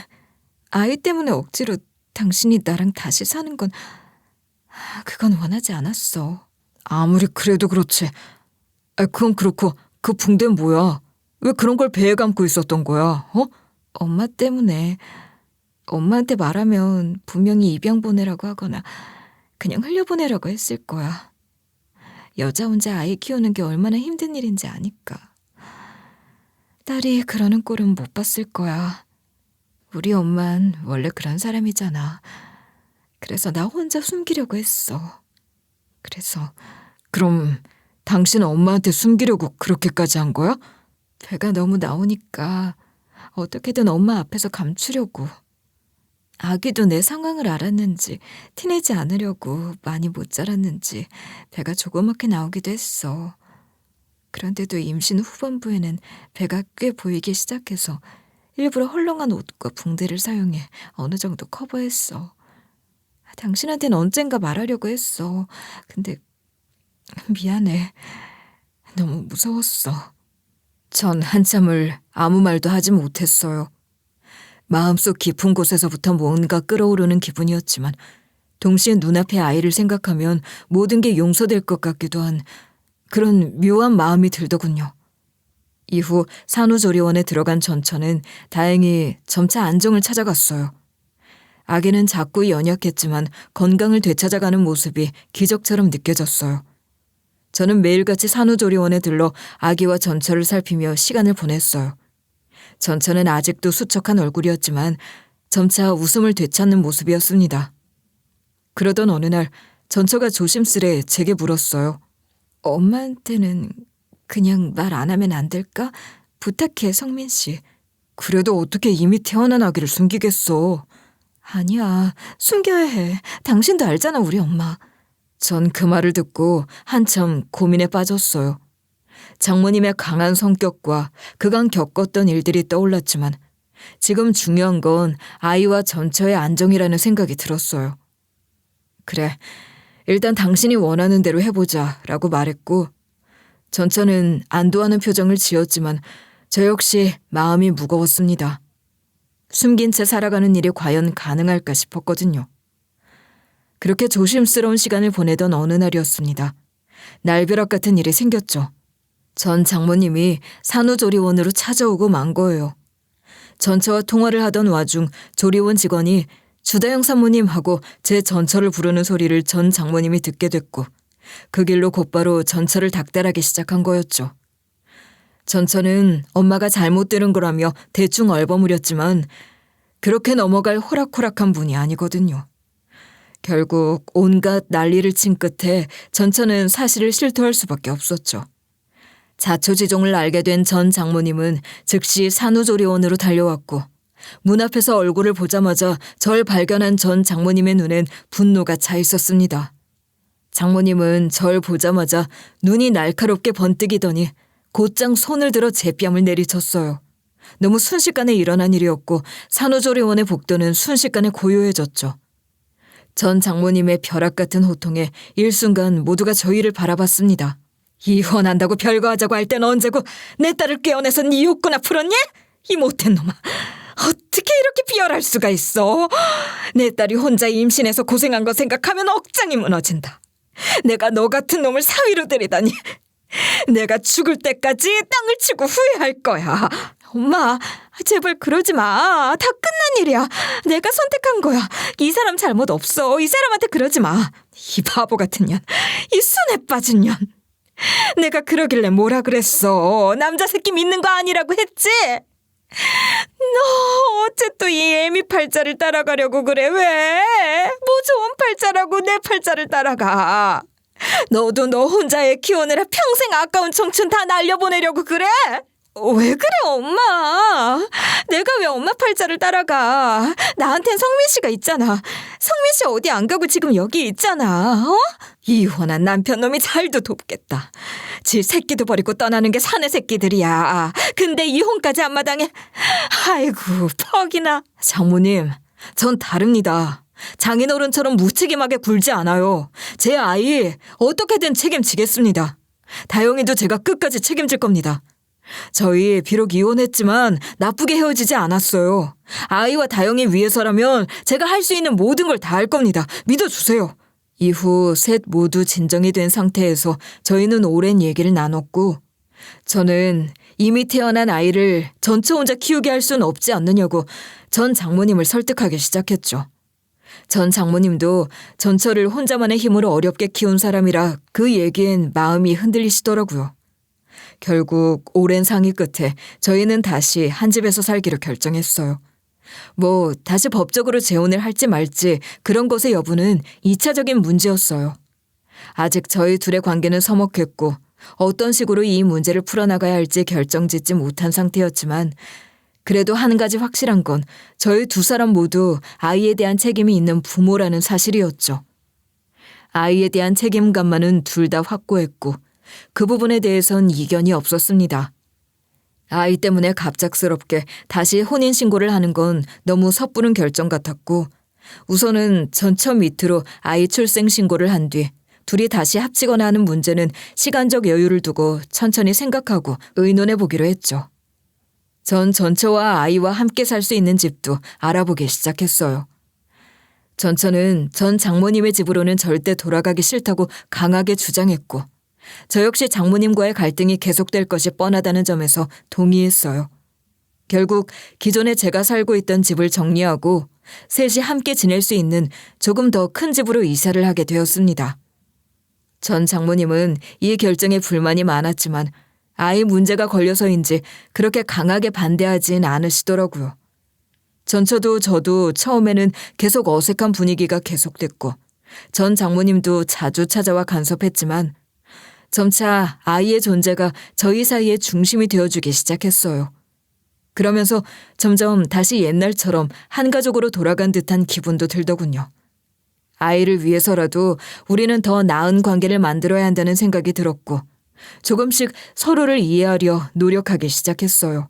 아이 때문에 억지로 당신이 나랑 다시 사는 건 그건 원하지 않았어. 아무리 그래도 그렇지. 그건 그렇고 그 붕대는 뭐야? 왜 그런 걸 배에 감고 있었던 거야? 엄마 때문에. 엄마한테 말하면 분명히 입양 보내라고 하거나 그냥 흘려보내라고 했을 거야. 여자 혼자 아이 키우는 게 얼마나 힘든 일인지 아니까. 딸이 그러는 꼴은 못 봤을 거야. 우리 엄만 원래 그런 사람이잖아. 그래서 나 혼자 숨기려고 했어. 그래서 그럼 당신은 엄마한테 숨기려고 그렇게까지 한 거야? 배가 너무 나오니까 어떻게든 엄마 앞에서 감추려고. 아기도 내 상황을 알았는지 티내지 않으려고 많이 못 자랐는지 배가 조그맣게 나오기도 했어. 그런데도 임신 후반부에는 배가 꽤 보이기 시작해서 일부러 헐렁한 옷과 붕대를 사용해 어느 정도 커버했어. 당신한테는 언젠가 말하려고 했어. 근데 미안해. 너무 무서웠어. 전 한참을 아무 말도 하지 못했어요. 마음속 깊은 곳에서부터 뭔가 끓어오르는 기분이었지만 동시에 눈앞의 아이를 생각하면 모든 게 용서될 것 같기도 한 그런 묘한 마음이 들더군요. 이후 산후조리원에 들어간 전처는 다행히 점차 안정을 찾아갔어요. 아기는 작고 연약했지만 건강을 되찾아가는 모습이 기적처럼 느껴졌어요. 저는 매일같이 산후조리원에 들러 아기와 전처를 살피며 시간을 보냈어요. 전처는 아직도 수척한 얼굴이었지만 점차 웃음을 되찾는 모습이었습니다. 그러던 어느 날 전처가 조심스레 제게 물었어요. 엄마한테는 그냥 말 안 하면 안 될까? 부탁해, 성민 씨. 그래도 어떻게 이미 태어난 아기를 숨기겠어. 아니야, 숨겨야 해. 당신도 알잖아, 우리 엄마. 전 그 말을 듣고 한참 고민에 빠졌어요. 장모님의 강한 성격과 그간 겪었던 일들이 떠올랐지만 지금 중요한 건 아이와 전처의 안정이라는 생각이 들었어요. 그래, 일단 당신이 원하는 대로 해보자 라고 말했고 전처는 안도하는 표정을 지었지만 저 역시 마음이 무거웠습니다. 숨긴 채 살아가는 일이 과연 가능할까 싶었거든요. 그렇게 조심스러운 시간을 보내던 어느 날이었습니다. 날벼락 같은 일이 생겼죠. 전 장모님이 산후조리원으로 찾아오고 만 거예요. 전처와 통화를 하던 와중 조리원 직원이 주다영 산모님 하고 제 전처를 부르는 소리를 전 장모님이 듣게 됐고 그 길로 곧바로 전처를 닥달하기 시작한 거였죠. 전처는 엄마가 잘못 들은 거라며 대충 얼버무렸지만 그렇게 넘어갈 호락호락한 분이 아니거든요. 결국 온갖 난리를 친 끝에 전처는 사실을 실토할 수밖에 없었죠. 자초지종을 알게 된 전 장모님은 즉시 산후조리원으로 달려왔고 문 앞에서 얼굴을 보자마자 절 발견한 전 장모님의 눈엔 분노가 차 있었습니다. 장모님은 절 보자마자 눈이 날카롭게 번뜩이더니 곧장 손을 들어 제 뺨을 내리쳤어요. 너무 순식간에 일어난 일이었고 산후조리원의 복도는 순식간에 고요해졌죠. 전 장모님의 벼락 같은 호통에 일순간 모두가 저희를 바라봤습니다. 이혼한다고 별거하자고 할 땐 언제고 내 딸을 깨어내서 네 욕구나 풀었니? 이 못된 놈아. 어떻게 이렇게 비열할 수가 있어? 내 딸이 혼자 임신해서 고생한 거 생각하면 억장이 무너진다. 내가 너 같은 놈을 사위로 들이다니. 내가 죽을 때까지 땅을 치고 후회할 거야. 엄마, 제발 그러지 마. 다 끝난 일이야. 내가 선택한 거야. 이 사람 잘못 없어. 이 사람한테 그러지 마. 이 바보 같은 년. 이 순에 빠진 년. 내가 그러길래 뭐라 그랬어. 남자 새끼 믿는 거 아니라고 했지? 너 어째 또 이 애미 팔자를 따라가려고 그래. 왜? 뭐 좋은 팔자라고 내 팔자를 따라가. 너도 너 혼자 애 키우느라 평생 아까운 청춘 다 날려보내려고 그래? 왜 그래 엄마? 내가 왜 엄마 팔자를 따라가? 나한텐 성민 씨가 있잖아. 성민 씨 어디 안 가고 지금 여기 있잖아. 어? 이혼한 남편 놈이 잘도 돕겠다. 지 새끼도 버리고 떠나는 게 사내 새끼들이야. 근데 이혼까지 안 마당해. 아이고 퍽이나. 장모님, 전 다릅니다. 장인어른처럼 무책임하게 굴지 않아요. 제 아이 어떻게든 책임지겠습니다. 다영이도 제가 끝까지 책임질 겁니다. 저희 비록 이혼했지만 나쁘게 헤어지지 않았어요. 아이와 다영이 위해서라면 제가 할 수 있는 모든 걸 다 할 겁니다. 믿어주세요. 이후 셋 모두 진정이 된 상태에서 저희는 오랜 얘기를 나눴고 저는 이미 태어난 아이를 전처 혼자 키우게 할 수는 없지 않느냐고 전 장모님을 설득하기 시작했죠. 전 장모님도 전처를 혼자만의 힘으로 어렵게 키운 사람이라 그 얘기엔 마음이 흔들리시더라고요. 결국 오랜 상의 끝에 저희는 다시 한 집에서 살기로 결정했어요. 뭐 다시 법적으로 재혼을 할지 말지 그런 것의 여부는 2차적인 문제였어요. 아직 저희 둘의 관계는 서먹했고 어떤 식으로 이 문제를 풀어나가야 할지 결정짓지 못한 상태였지만 그래도 한 가지 확실한 건 저희 두 사람 모두 아이에 대한 책임이 있는 부모라는 사실이었죠. 아이에 대한 책임감만은 둘 다 확고했고 그 부분에 대해선 이견이 없었습니다. 아이 때문에 갑작스럽게 다시 혼인신고를 하는 건 너무 섣부른 결정 같았고 우선은 전처 밑으로 아이 출생신고를 한 뒤 둘이 다시 합치거나 하는 문제는 시간적 여유를 두고 천천히 생각하고 의논해 보기로 했죠. 전 전처와 아이와 함께 살 수 있는 집도 알아보기 시작했어요. 전처는 전 장모님의 집으로는 절대 돌아가기 싫다고 강하게 주장했고 저 역시 장모님과의 갈등이 계속될 것이 뻔하다는 점에서 동의했어요. 결국 기존에 제가 살고 있던 집을 정리하고 셋이 함께 지낼 수 있는 조금 더 큰 집으로 이사를 하게 되었습니다. 전 장모님은 이 결정에 불만이 많았지만 아이 문제가 걸려서인지 그렇게 강하게 반대하진 않으시더라고요. 전처도 저도 처음에는 계속 어색한 분위기가 계속됐고 전 장모님도 자주 찾아와 간섭했지만 점차 아이의 존재가 저희 사이의 중심이 되어주기 시작했어요. 그러면서 점점 다시 옛날처럼 한 가족으로 돌아간 듯한 기분도 들더군요. 아이를 위해서라도 우리는 더 나은 관계를 만들어야 한다는 생각이 들었고 조금씩 서로를 이해하려 노력하기 시작했어요.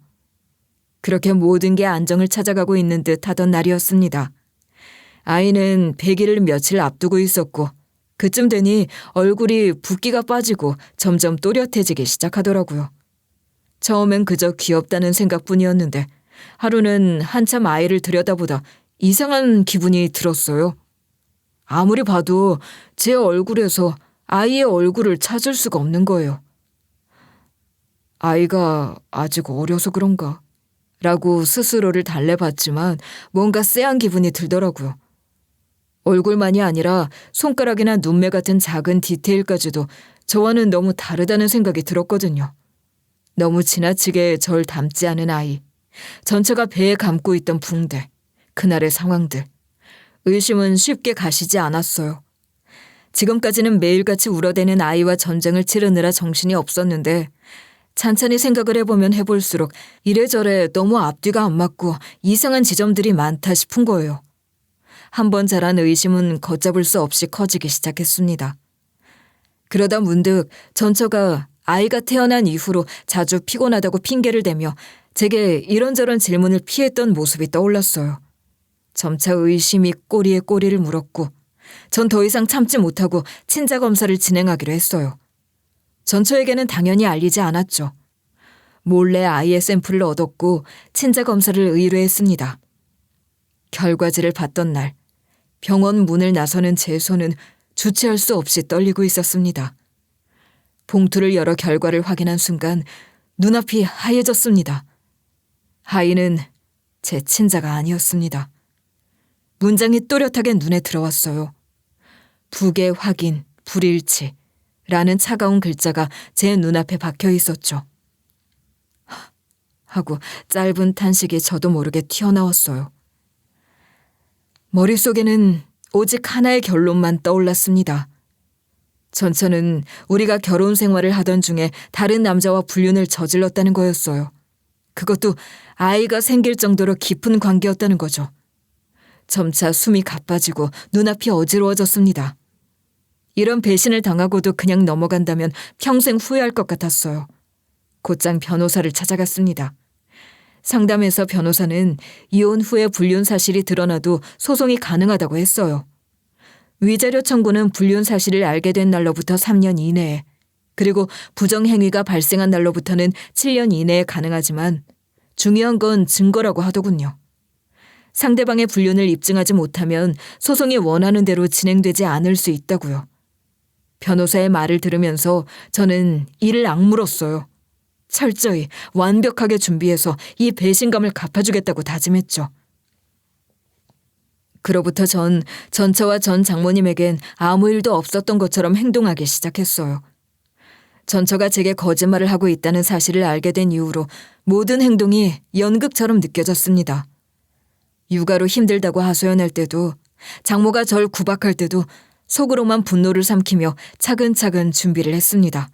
그렇게 모든 게 안정을 찾아가고 있는 듯 하던 날이었습니다. 아이는 100일을 며칠 앞두고 있었고 그쯤 되니 얼굴이 붓기가 빠지고 점점 또렷해지기 시작하더라고요. 처음엔 그저 귀엽다는 생각뿐이었는데 하루는 한참 아이를 들여다보다 이상한 기분이 들었어요. 아무리 봐도 제 얼굴에서 아이의 얼굴을 찾을 수가 없는 거예요. 아이가 아직 어려서 그런가? 라고 스스로를 달래봤지만 뭔가 쎄한 기분이 들더라고요. 얼굴만이 아니라 손가락이나 눈매 같은 작은 디테일까지도 저와는 너무 다르다는 생각이 들었거든요. 너무 지나치게 절 닮지 않은 아이, 전체가 배에 감고 있던 붕대, 그날의 상황들. 의심은 쉽게 가시지 않았어요. 지금까지는 매일같이 울어대는 아이와 전쟁을 치르느라 정신이 없었는데 찬찬히 생각을 해보면 해볼수록 이래저래 너무 앞뒤가 안 맞고 이상한 지점들이 많다 싶은 거예요. 한번 자란 의심은 걷잡을 수 없이 커지기 시작했습니다. 그러다 문득 전처가 아이가 태어난 이후로 자주 피곤하다고 핑계를 대며 제게 이런저런 질문을 피했던 모습이 떠올랐어요. 점차 의심이 꼬리에 꼬리를 물었고 전 더 이상 참지 못하고 친자 검사를 진행하기로 했어요. 전처에게는 당연히 알리지 않았죠. 몰래 아이의 샘플을 얻었고 친자 검사를 의뢰했습니다. 결과지를 받던 날 병원 문을 나서는 제 손은 주체할 수 없이 떨리고 있었습니다. 봉투를 열어 결과를 확인한 순간 눈앞이 하얘졌습니다. 아이는 제 친자가 아니었습니다. 문장이 또렷하게 눈에 들어왔어요. 부계 확인, 불일치 라는 차가운 글자가 제 눈앞에 박혀 있었죠. 하고 짧은 탄식이 저도 모르게 튀어나왔어요. 머릿속에는 오직 하나의 결론만 떠올랐습니다. 전처는 우리가 결혼 생활을 하던 중에 다른 남자와 불륜을 저질렀다는 거였어요. 그것도 아이가 생길 정도로 깊은 관계였다는 거죠. 점차 숨이 가빠지고 눈앞이 어지러워졌습니다. 이런 배신을 당하고도 그냥 넘어간다면 평생 후회할 것 같았어요. 곧장 변호사를 찾아갔습니다. 상담에서 변호사는 이혼 후에 불륜 사실이 드러나도 소송이 가능하다고 했어요. 위자료 청구는 불륜 사실을 알게 된 날로부터 3년 이내에, 그리고 부정행위가 발생한 날로부터는 7년 이내에 가능하지만 중요한 건 증거라고 하더군요. 상대방의 불륜을 입증하지 못하면 소송이 원하는 대로 진행되지 않을 수 있다고요. 변호사의 말을 들으면서 저는 이를 악물었어요. 철저히 완벽하게 준비해서 이 배신감을 갚아주겠다고 다짐했죠. 그로부터 전 전처와 전 장모님에겐 아무 일도 없었던 것처럼 행동하기 시작했어요. 전처가 제게 거짓말을 하고 있다는 사실을 알게 된 이후로 모든 행동이 연극처럼 느껴졌습니다. 육아로 힘들다고 하소연할 때도, 장모가 절 구박할 때도 속으로만 분노를 삼키며 차근차근 준비를 했습니다.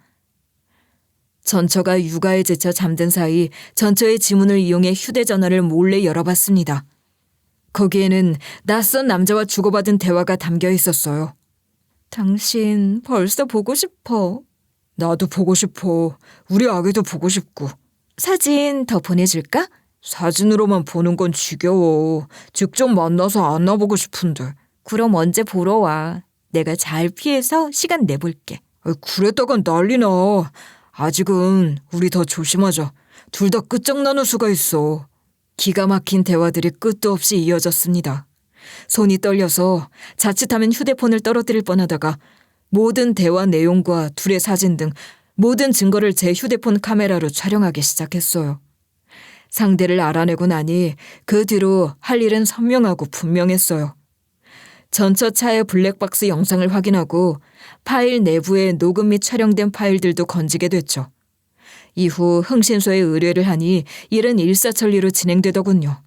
전처가 육아에 지쳐 잠든 사이 전처의 지문을 이용해 휴대전화를 몰래 열어봤습니다. 거기에는 낯선 남자와 주고받은 대화가 담겨 있었어요. 당신 벌써 보고 싶어. 나도 보고 싶어. 우리 아기도 보고 싶고. 사진 더 보내줄까? 사진으로만 보는 건 지겨워. 직접 만나서 안아보고 싶은데. 그럼 언제 보러 와. 내가 잘 피해서 시간 내볼게. 그랬다간 난리나. 아직은 우리 더 조심하자. 둘 다 끝장나는 수가 있어. 기가 막힌 대화들이 끝도 없이 이어졌습니다. 손이 떨려서 자칫하면 휴대폰을 떨어뜨릴 뻔하다가 모든 대화 내용과 둘의 사진 등 모든 증거를 제 휴대폰 카메라로 촬영하기 시작했어요. 상대를 알아내고 나니 그 뒤로 할 일은 선명하고 분명했어요. 전처 차의 블랙박스 영상을 확인하고 파일 내부에 녹음 및 촬영된 파일들도 건지게 됐죠. 이후 흥신소에 의뢰를 하니 일은 일사천리로 진행되더군요.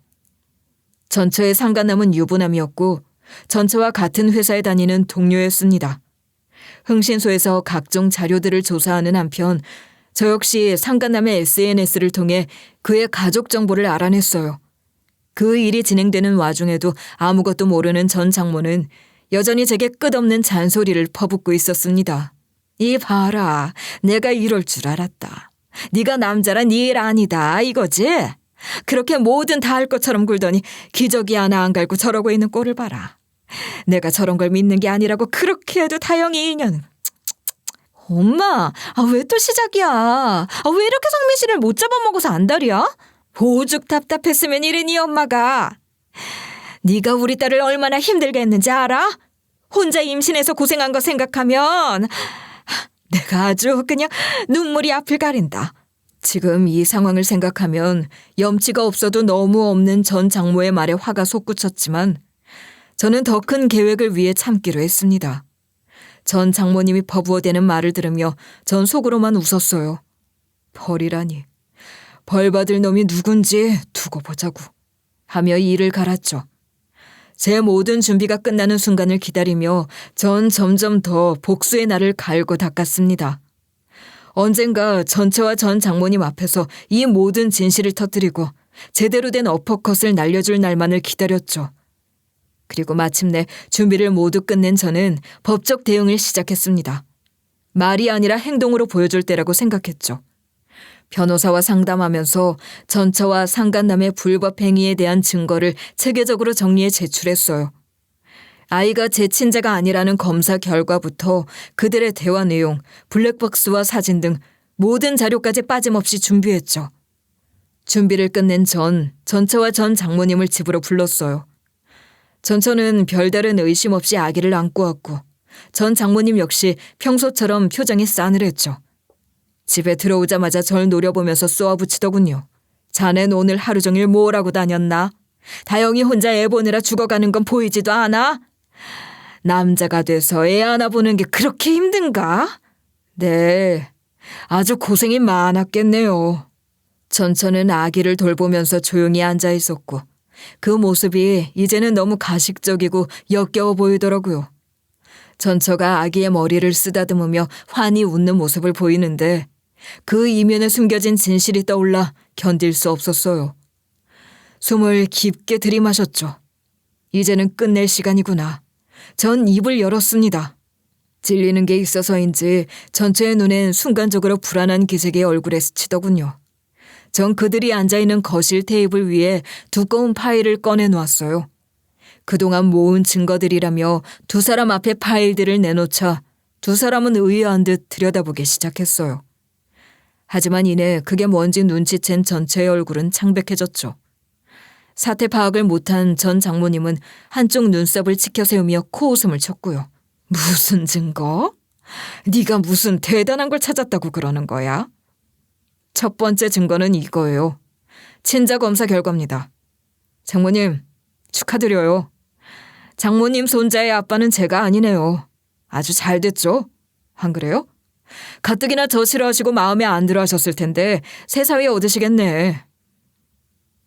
전처의 상간남은 유부남이었고 전처와 같은 회사에 다니는 동료였습니다. 흥신소에서 각종 자료들을 조사하는 한편 저 역시 상간남의 SNS를 통해 그의 가족 정보를 알아냈어요. 그 일이 진행되는 와중에도 아무것도 모르는 전 장모는 여전히 제게 끝없는 잔소리를 퍼붓고 있었습니다. 이 봐라, 내가 이럴 줄 알았다. 네가 남자라 네 일 아니다 이거지? 그렇게 뭐든 다 할 것처럼 굴더니 기저귀 하나 안 갈고 저러고 있는 꼴을 봐라. 내가 저런 걸 믿는 게 아니라고 그렇게 해도 다영이 인연은. 엄마, 왜 또 시작이야? 왜 이렇게 성민 씨를 못 잡아먹어서 안달이야? 오죽 답답했으면 이러니 엄마가. 네가 우리 딸을 얼마나 힘들게 했는지 알아? 혼자 임신해서 고생한 거 생각하면 내가 아주 그냥 눈물이 앞을 가린다. 지금 이 상황을 생각하면 염치가 없어도 너무 없는 전 장모의 말에 화가 솟구쳤지만 저는 더 큰 계획을 위해 참기로 했습니다. 전 장모님이 버부어대는 말을 들으며 전 속으로만 웃었어요. 벌이라니. 벌 받을 놈이 누군지 두고 보자고 하며 이를 갈았죠. 제 모든 준비가 끝나는 순간을 기다리며 전 점점 더 복수의 날을 갈고 닦았습니다. 언젠가 전처와 전 장모님 앞에서 이 모든 진실을 터뜨리고 제대로 된 어퍼컷을 날려줄 날만을 기다렸죠. 그리고 마침내 준비를 모두 끝낸 저는 법적 대응을 시작했습니다. 말이 아니라 행동으로 보여줄 때라고 생각했죠. 변호사와 상담하면서 전처와 상간남의 불법 행위에 대한 증거를 체계적으로 정리해 제출했어요. 아이가 제 친자가 아니라는 검사 결과부터 그들의 대화 내용, 블랙박스와 사진 등 모든 자료까지 빠짐없이 준비했죠. 준비를 끝낸 전처와 전 장모님을 집으로 불렀어요. 전처는 별다른 의심 없이 아기를 안고 왔고 전 장모님 역시 평소처럼 표정이 싸늘했죠. 집에 들어오자마자 절 노려보면서 쏘아붙이더군요. 자넨 오늘 하루 종일 뭘 하고 다녔나? 다영이 혼자 애 보느라 죽어가는 건 보이지도 않아? 남자가 돼서 애 하나 보는 게 그렇게 힘든가? 네, 아주 고생이 많았겠네요. 전처는 아기를 돌보면서 조용히 앉아 있었고 그 모습이 이제는 너무 가식적이고 역겨워 보이더라고요. 전처가 아기의 머리를 쓰다듬으며 환히 웃는 모습을 보이는데 그 이면에 숨겨진 진실이 떠올라 견딜 수 없었어요. 숨을 깊게 들이마셨죠. 이제는 끝낼 시간이구나. 전 입을 열었습니다. 찔리는 게 있어서인지 전처의 눈엔 순간적으로 불안한 기색이 얼굴에 스치더군요. 전 그들이 앉아있는 거실 테이블 위에 두꺼운 파일을 꺼내놓았어요. 그동안 모은 증거들이라며 두 사람 앞에 파일들을 내놓자 두 사람은 의아한 듯 들여다보기 시작했어요. 하지만 이내 그게 뭔지 눈치챈 전체의 얼굴은 창백해졌죠. 사태 파악을 못한 전 장모님은 한쪽 눈썹을 치켜세우며 코웃음을 쳤고요. 무슨 증거? 네가 무슨 대단한 걸 찾았다고 그러는 거야? 첫 번째 증거는 이거예요. 친자 검사 결과입니다. 장모님, 축하드려요. 장모님 손자의 아빠는 제가 아니네요. 아주 잘 됐죠? 안 그래요? 가뜩이나 저 싫어하시고 마음에 안 들어 하셨을 텐데 새사위 얻으시겠네.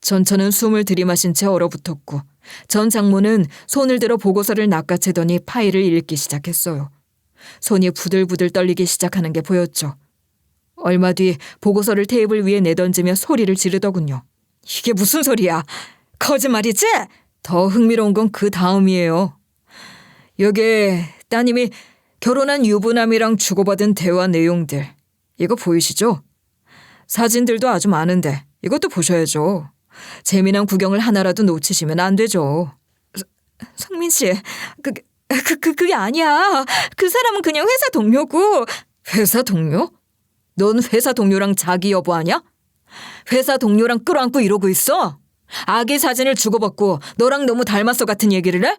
전처는 숨을 들이마신 채 얼어붙었고 전 장모는 손을 들어 보고서를 낚아채더니 파일을 읽기 시작했어요. 손이 부들부들 떨리기 시작하는 게 보였죠. 얼마 뒤 보고서를 테이블 위에 내던지며 소리를 지르더군요. 이게 무슨 소리야? 거짓말이지? 더 흥미로운 건 그 다음이에요. 여기에 따님이 결혼한 유부남이랑 주고받은 대화 내용들. 이거 보이시죠? 사진들도 아주 많은데 이것도 보셔야죠. 재미난 구경을 하나라도 놓치시면 안 되죠. 성민 씨, 그게 아니야. 그 사람은 그냥 회사 동료고. 회사 동료? 넌 회사 동료랑 자기 여보 아냐? 회사 동료랑 끌어안고 이러고 있어? 아기 사진을 주고받고 너랑 너무 닮았어 같은 얘기를 해?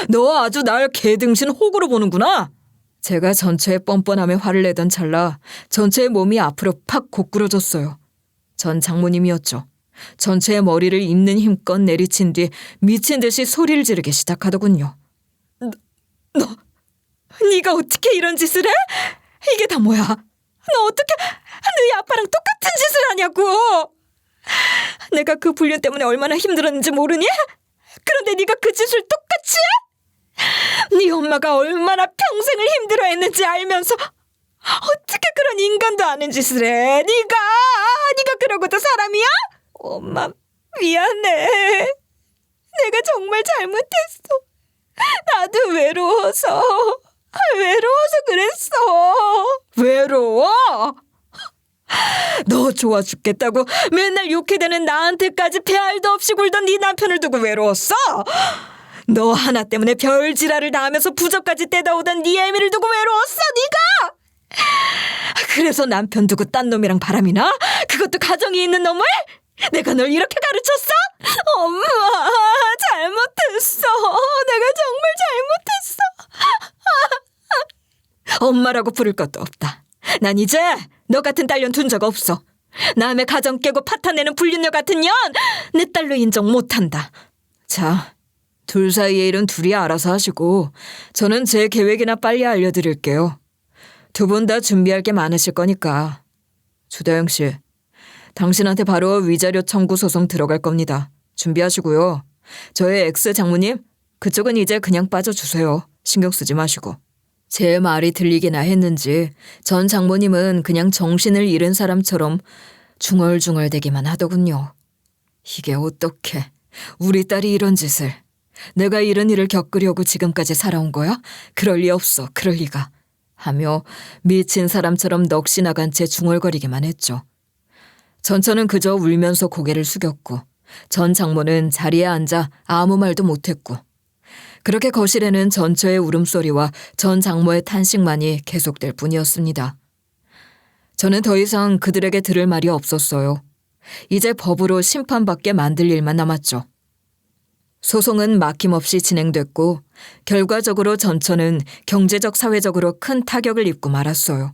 너 아주 날 개등신 호구로 보는구나. 제가 전체의 뻔뻔함에 화를 내던 찰나 전체의 몸이 앞으로 팍 고꾸러졌어요. 전 장모님이었죠. 전체의 머리를 입는 힘껏 내리친 뒤 미친 듯이 소리를 지르기 시작하더군요. 네가 어떻게 이런 짓을 해? 이게 다 뭐야? 너 어떻게 너희 아빠랑 똑같은 짓을 하냐고. 내가 그 불륜 때문에 얼마나 힘들었는지 모르니? 그런데 네가 그 짓을 똑같이 해? 네 엄마가 얼마나 평생을 힘들어했는지 알면서 어떻게 그런 인간도 아닌 짓을 해? 네가 그러고도 사람이야? 엄마 미안해. 내가 정말 잘못했어. 나도 외로워서 그랬어. 외로워? 너 좋아 죽겠다고 맨날 욕해대는 나한테까지 배알도 없이 굴던 네 남편을 두고 외로웠어? 너 하나 때문에 별지랄을 다 하면서 부적까지 떼다 오던 네 애미를 두고 외로웠어 네가. 그래서 남편 두고 딴 놈이랑 바람이나? 그것도 가정이 있는 놈을? 내가 널 이렇게 가르쳤어? 엄마, 잘못했어. 내가 정말 잘못했어. 엄마라고 부를 것도 없다. 난 이제 너 같은 딸년 둔 적 없어. 남의 가정 깨고 파탄내는 불륜녀 같은 년 내 딸로 인정 못한다. 자, 둘 사이의 일은 둘이 알아서 하시고 저는 제 계획이나 빨리 알려드릴게요. 두 분 다 준비할 게 많으실 거니까. 주다영 씨, 당신한테 바로 위자료 청구 소송 들어갈 겁니다. 준비하시고요. 저의 엑스 장모님, 그쪽은 이제 그냥 빠져주세요. 신경 쓰지 마시고. 제 말이 들리기나 했는지 전 장모님은 그냥 정신을 잃은 사람처럼 중얼중얼대기만 하더군요. 이게 어떻게 우리 딸이 이런 짓을. 내가 이런 일을 겪으려고 지금까지 살아온 거야? 그럴 리 없어. 그럴 리가. 하며 미친 사람처럼 넋이 나간 채 중얼거리기만 했죠. 전처는 그저 울면서 고개를 숙였고 전 장모는 자리에 앉아 아무 말도 못했고 그렇게 거실에는 전처의 울음소리와 전 장모의 탄식만이 계속될 뿐이었습니다. 저는 더 이상 그들에게 들을 말이 없었어요. 이제 법으로 심판받게 만들 일만 남았죠. 소송은 막힘없이 진행됐고 결과적으로 전처는 경제적 사회적으로 큰 타격을 입고 말았어요.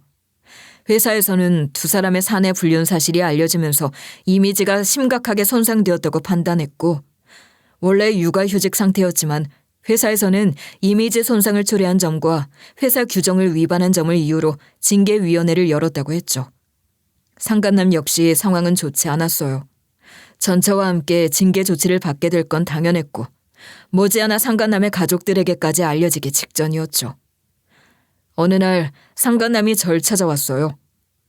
회사에서는 두 사람의 사내 불륜 사실이 알려지면서 이미지가 심각하게 손상되었다고 판단했고 원래 육아휴직 상태였지만 회사에서는 이미지 손상을 초래한 점과 회사 규정을 위반한 점을 이유로 징계위원회를 열었다고 했죠. 상간남 역시 상황은 좋지 않았어요. 전처와 함께 징계 조치를 받게 될 건 당연했고 머지않아 상간남의 가족들에게까지 알려지기 직전이었죠. 어느 날 상간남이 절 찾아왔어요.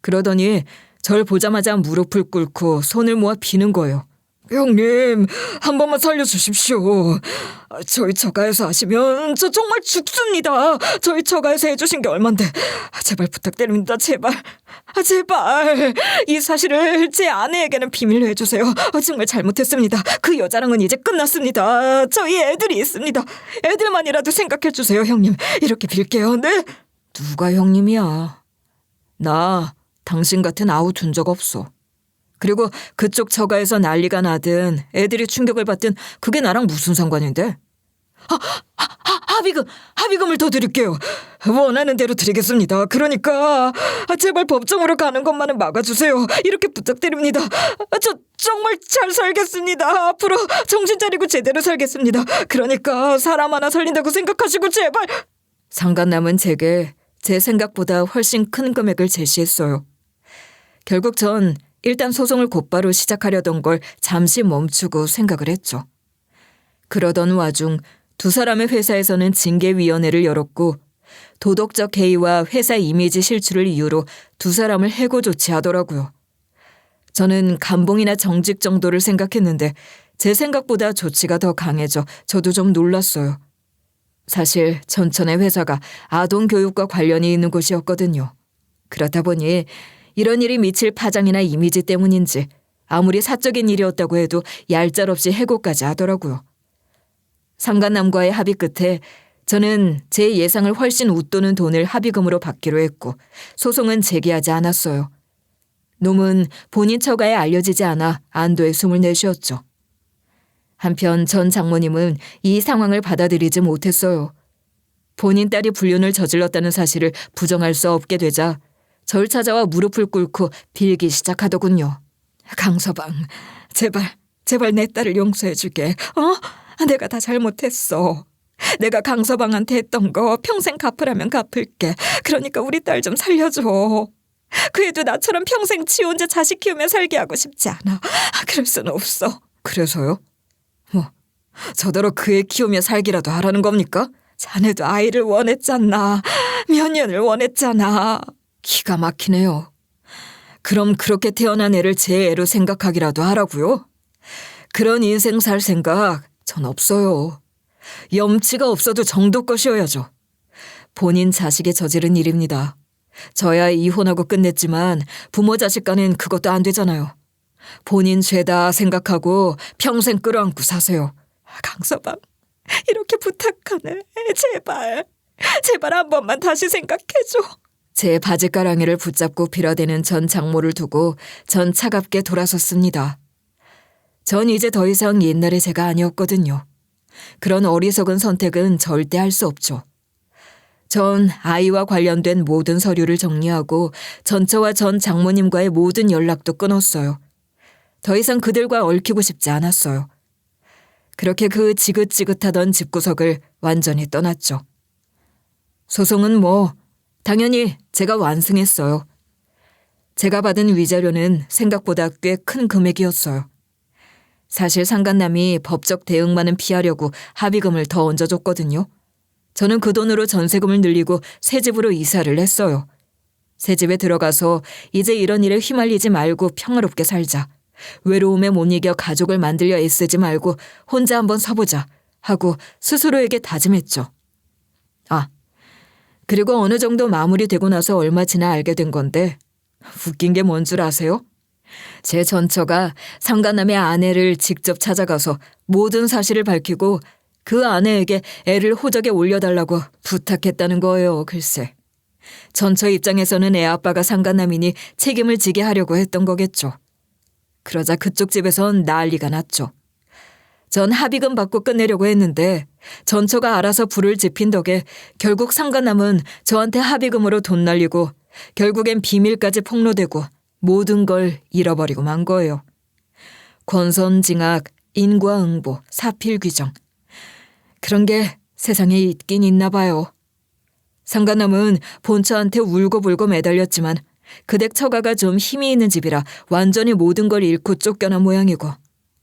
그러더니 절 보자마자 무릎을 꿇고 손을 모아 비는 거예요. 형님, 한 번만 살려주십시오. 저희 처가에서 하시면 저 정말 죽습니다. 저희 처가에서 해주신 게 얼만데. 제발 부탁드립니다. 제발. 제발. 이 사실을 제 아내에게는 비밀로 해주세요. 정말 잘못했습니다. 그 여자랑은 이제 끝났습니다. 저희 애들이 있습니다. 애들만이라도 생각해주세요, 형님. 이렇게 빌게요. 네? 누가 형님이야. 나 당신 같은 아우 둔 적 없어. 그리고 그쪽 처가에서 난리가 나든 애들이 충격을 받든 그게 나랑 무슨 상관인데? 합의금을 더 드릴게요. 원하는 대로 드리겠습니다. 그러니까 제발 법정으로 가는 것만은 막아주세요. 이렇게 부탁드립니다. 저 정말 잘 살겠습니다. 앞으로 정신 차리고 제대로 살겠습니다. 그러니까 사람 하나 살린다고 생각하시고 제발. 상간남은 제게 제 생각보다 훨씬 큰 금액을 제시했어요. 결국 전 일단 소송을 곧바로 시작하려던 걸 잠시 멈추고 생각을 했죠. 그러던 와중 두 사람의 회사에서는 징계위원회를 열었고 도덕적 해이와 회사 이미지 실추를 이유로 두 사람을 해고 조치하더라고요. 저는 감봉이나 정직 정도를 생각했는데 제 생각보다 조치가 더 강해져 저도 좀 놀랐어요. 사실 전천의 회사가 아동교육과 관련이 있는 곳이었거든요. 그렇다 보니 이런 일이 미칠 파장이나 이미지 때문인지 아무리 사적인 일이었다고 해도 얄짤없이 해고까지 하더라고요. 상간남과의 합의 끝에 저는 제 예상을 훨씬 웃도는 돈을 합의금으로 받기로 했고 소송은 제기하지 않았어요. 놈은 본인 처가에 알려지지 않아 안도의 숨을 내쉬었죠. 한편 전 장모님은 이 상황을 받아들이지 못했어요. 본인 딸이 불륜을 저질렀다는 사실을 부정할 수 없게 되자 절 찾아와 무릎을 꿇고 빌기 시작하더군요. 강서방, 제발 내 딸을 용서해주게. 내가 다 잘못했어. 내가 강서방한테 했던 거 평생 갚으라면 갚을게. 그러니까 우리 딸 좀 살려줘. 그 애도 나처럼 평생 지 혼자 자식 키우며 살게 하고 싶지 않아. 그럴 수는 없어. 그래서요? 저더러 그 애 키우며 살기라도 하라는 겁니까? 자네도 아이를 원했잖아. 몇 년을 원했잖아. 기가 막히네요. 그럼 그렇게 태어난 애를 제 애로 생각하기라도 하라고요? 그런 인생 살 생각 전 없어요. 염치가 없어도 정도껏이어야죠. 본인 자식이 저지른 일입니다. 저야 이혼하고 끝냈지만 부모 자식 간엔 그것도 안 되잖아요. 본인 죄다 생각하고 평생 끌어안고 사세요. 강서방, 이렇게 부탁하네. 제발, 제발 한 번만 다시 생각해줘. 제 바지가랑이를 붙잡고 빌어대는 전 장모를 두고 전 차갑게 돌아섰습니다. 전 이제 더 이상 옛날의 제가 아니었거든요. 그런 어리석은 선택은 절대 할 수 없죠. 전 아이와 관련된 모든 서류를 정리하고 전처와 전 장모님과의 모든 연락도 끊었어요. 더 이상 그들과 얽히고 싶지 않았어요. 그렇게 그 지긋지긋하던 집구석을 완전히 떠났죠. 소송은 당연히 제가 완승했어요. 제가 받은 위자료는 생각보다 꽤 큰 금액이었어요. 사실 상간남이 법적 대응만은 피하려고 합의금을 더 얹어줬거든요. 저는 그 돈으로 전세금을 늘리고 새 집으로 이사를 했어요. 새 집에 들어가서 이제 이런 일에 휘말리지 말고 평화롭게 살자. 외로움에 못 이겨 가족을 만들려 애쓰지 말고 혼자 한번 서보자 하고 스스로에게 다짐했죠. 그리고 어느 정도 마무리되고 나서 얼마 지나 알게 된 건데 웃긴 게 뭔 줄 아세요? 제 전처가 상간남의 아내를 직접 찾아가서 모든 사실을 밝히고 그 아내에게 애를 호적에 올려달라고 부탁했다는 거예요. 글쎄. 전처 입장에서는 애 아빠가 상간남이니 책임을 지게 하려고 했던 거겠죠. 그러자 그쪽 집에선 난리가 났죠. 전 합의금 받고 끝내려고 했는데 전처가 알아서 불을 지핀 덕에 결국 상간남은 저한테 합의금으로 돈 날리고 결국엔 비밀까지 폭로되고 모든 걸 잃어버리고 만 거예요. 권선징악, 인과응보, 사필규정. 그런 게 세상에 있긴 있나 봐요. 상간남은 본처한테 울고불고 매달렸지만 그 댁 처가가 좀 힘이 있는 집이라 완전히 모든 걸 잃고 쫓겨난 모양이고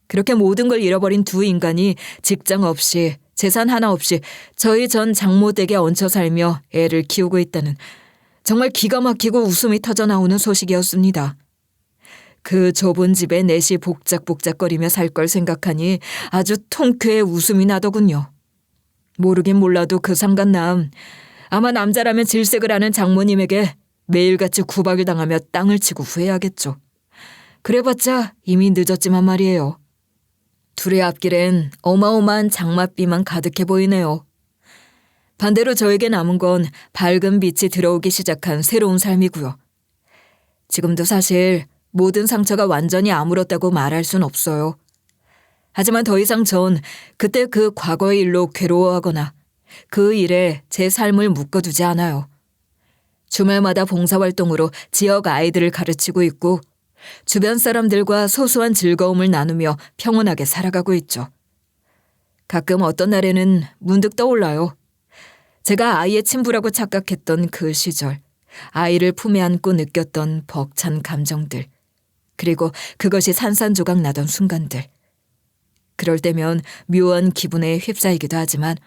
그렇게 모든 걸 잃어버린 두 인간이 직장 없이 재산 하나 없이 저희 전 장모 댁에 얹혀 살며 애를 키우고 있다는 정말 기가 막히고 웃음이 터져 나오는 소식이었습니다. 그 좁은 집에 넷이 복작복작거리며 살 걸 생각하니 아주 통쾌해 웃음이 나더군요. 모르긴 몰라도 그 상간남 아마 남자라면 질색을 하는 장모님에게 매일같이 구박을 당하며 땅을 치고 후회하겠죠. 그래봤자 이미 늦었지만 말이에요. 둘의 앞길엔 어마어마한 장맛비만 가득해 보이네요. 반대로 저에게 남은 건 밝은 빛이 들어오기 시작한 새로운 삶이고요. 지금도 사실 모든 상처가 완전히 아물었다고 말할 순 없어요. 하지만 더 이상 전 그때 그 과거의 일로 괴로워하거나 그 일에 제 삶을 묶어두지 않아요. 주말마다 봉사활동으로 지역 아이들을 가르치고 있고 주변 사람들과 소소한 즐거움을 나누며 평온하게 살아가고 있죠. 가끔 어떤 날에는 문득 떠올라요. 제가 아이의 친부라고 착각했던 그 시절, 아이를 품에 안고 느꼈던 벅찬 감정들, 그리고 그것이 산산조각 나던 순간들. 그럴 때면 묘한 기분에 휩싸이기도 하지만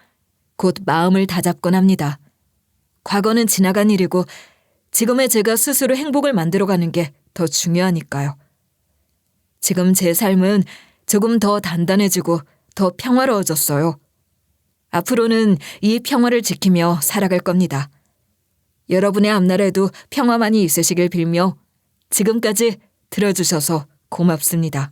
곧 마음을 다잡곤 합니다. 과거는 지나간 일이고 지금의 제가 스스로 행복을 만들어가는 게 더 중요하니까요. 지금 제 삶은 조금 더 단단해지고 더 평화로워졌어요. 앞으로는 이 평화를 지키며 살아갈 겁니다. 여러분의 앞날에도 평화만이 있으시길 빌며 지금까지 들어주셔서 고맙습니다.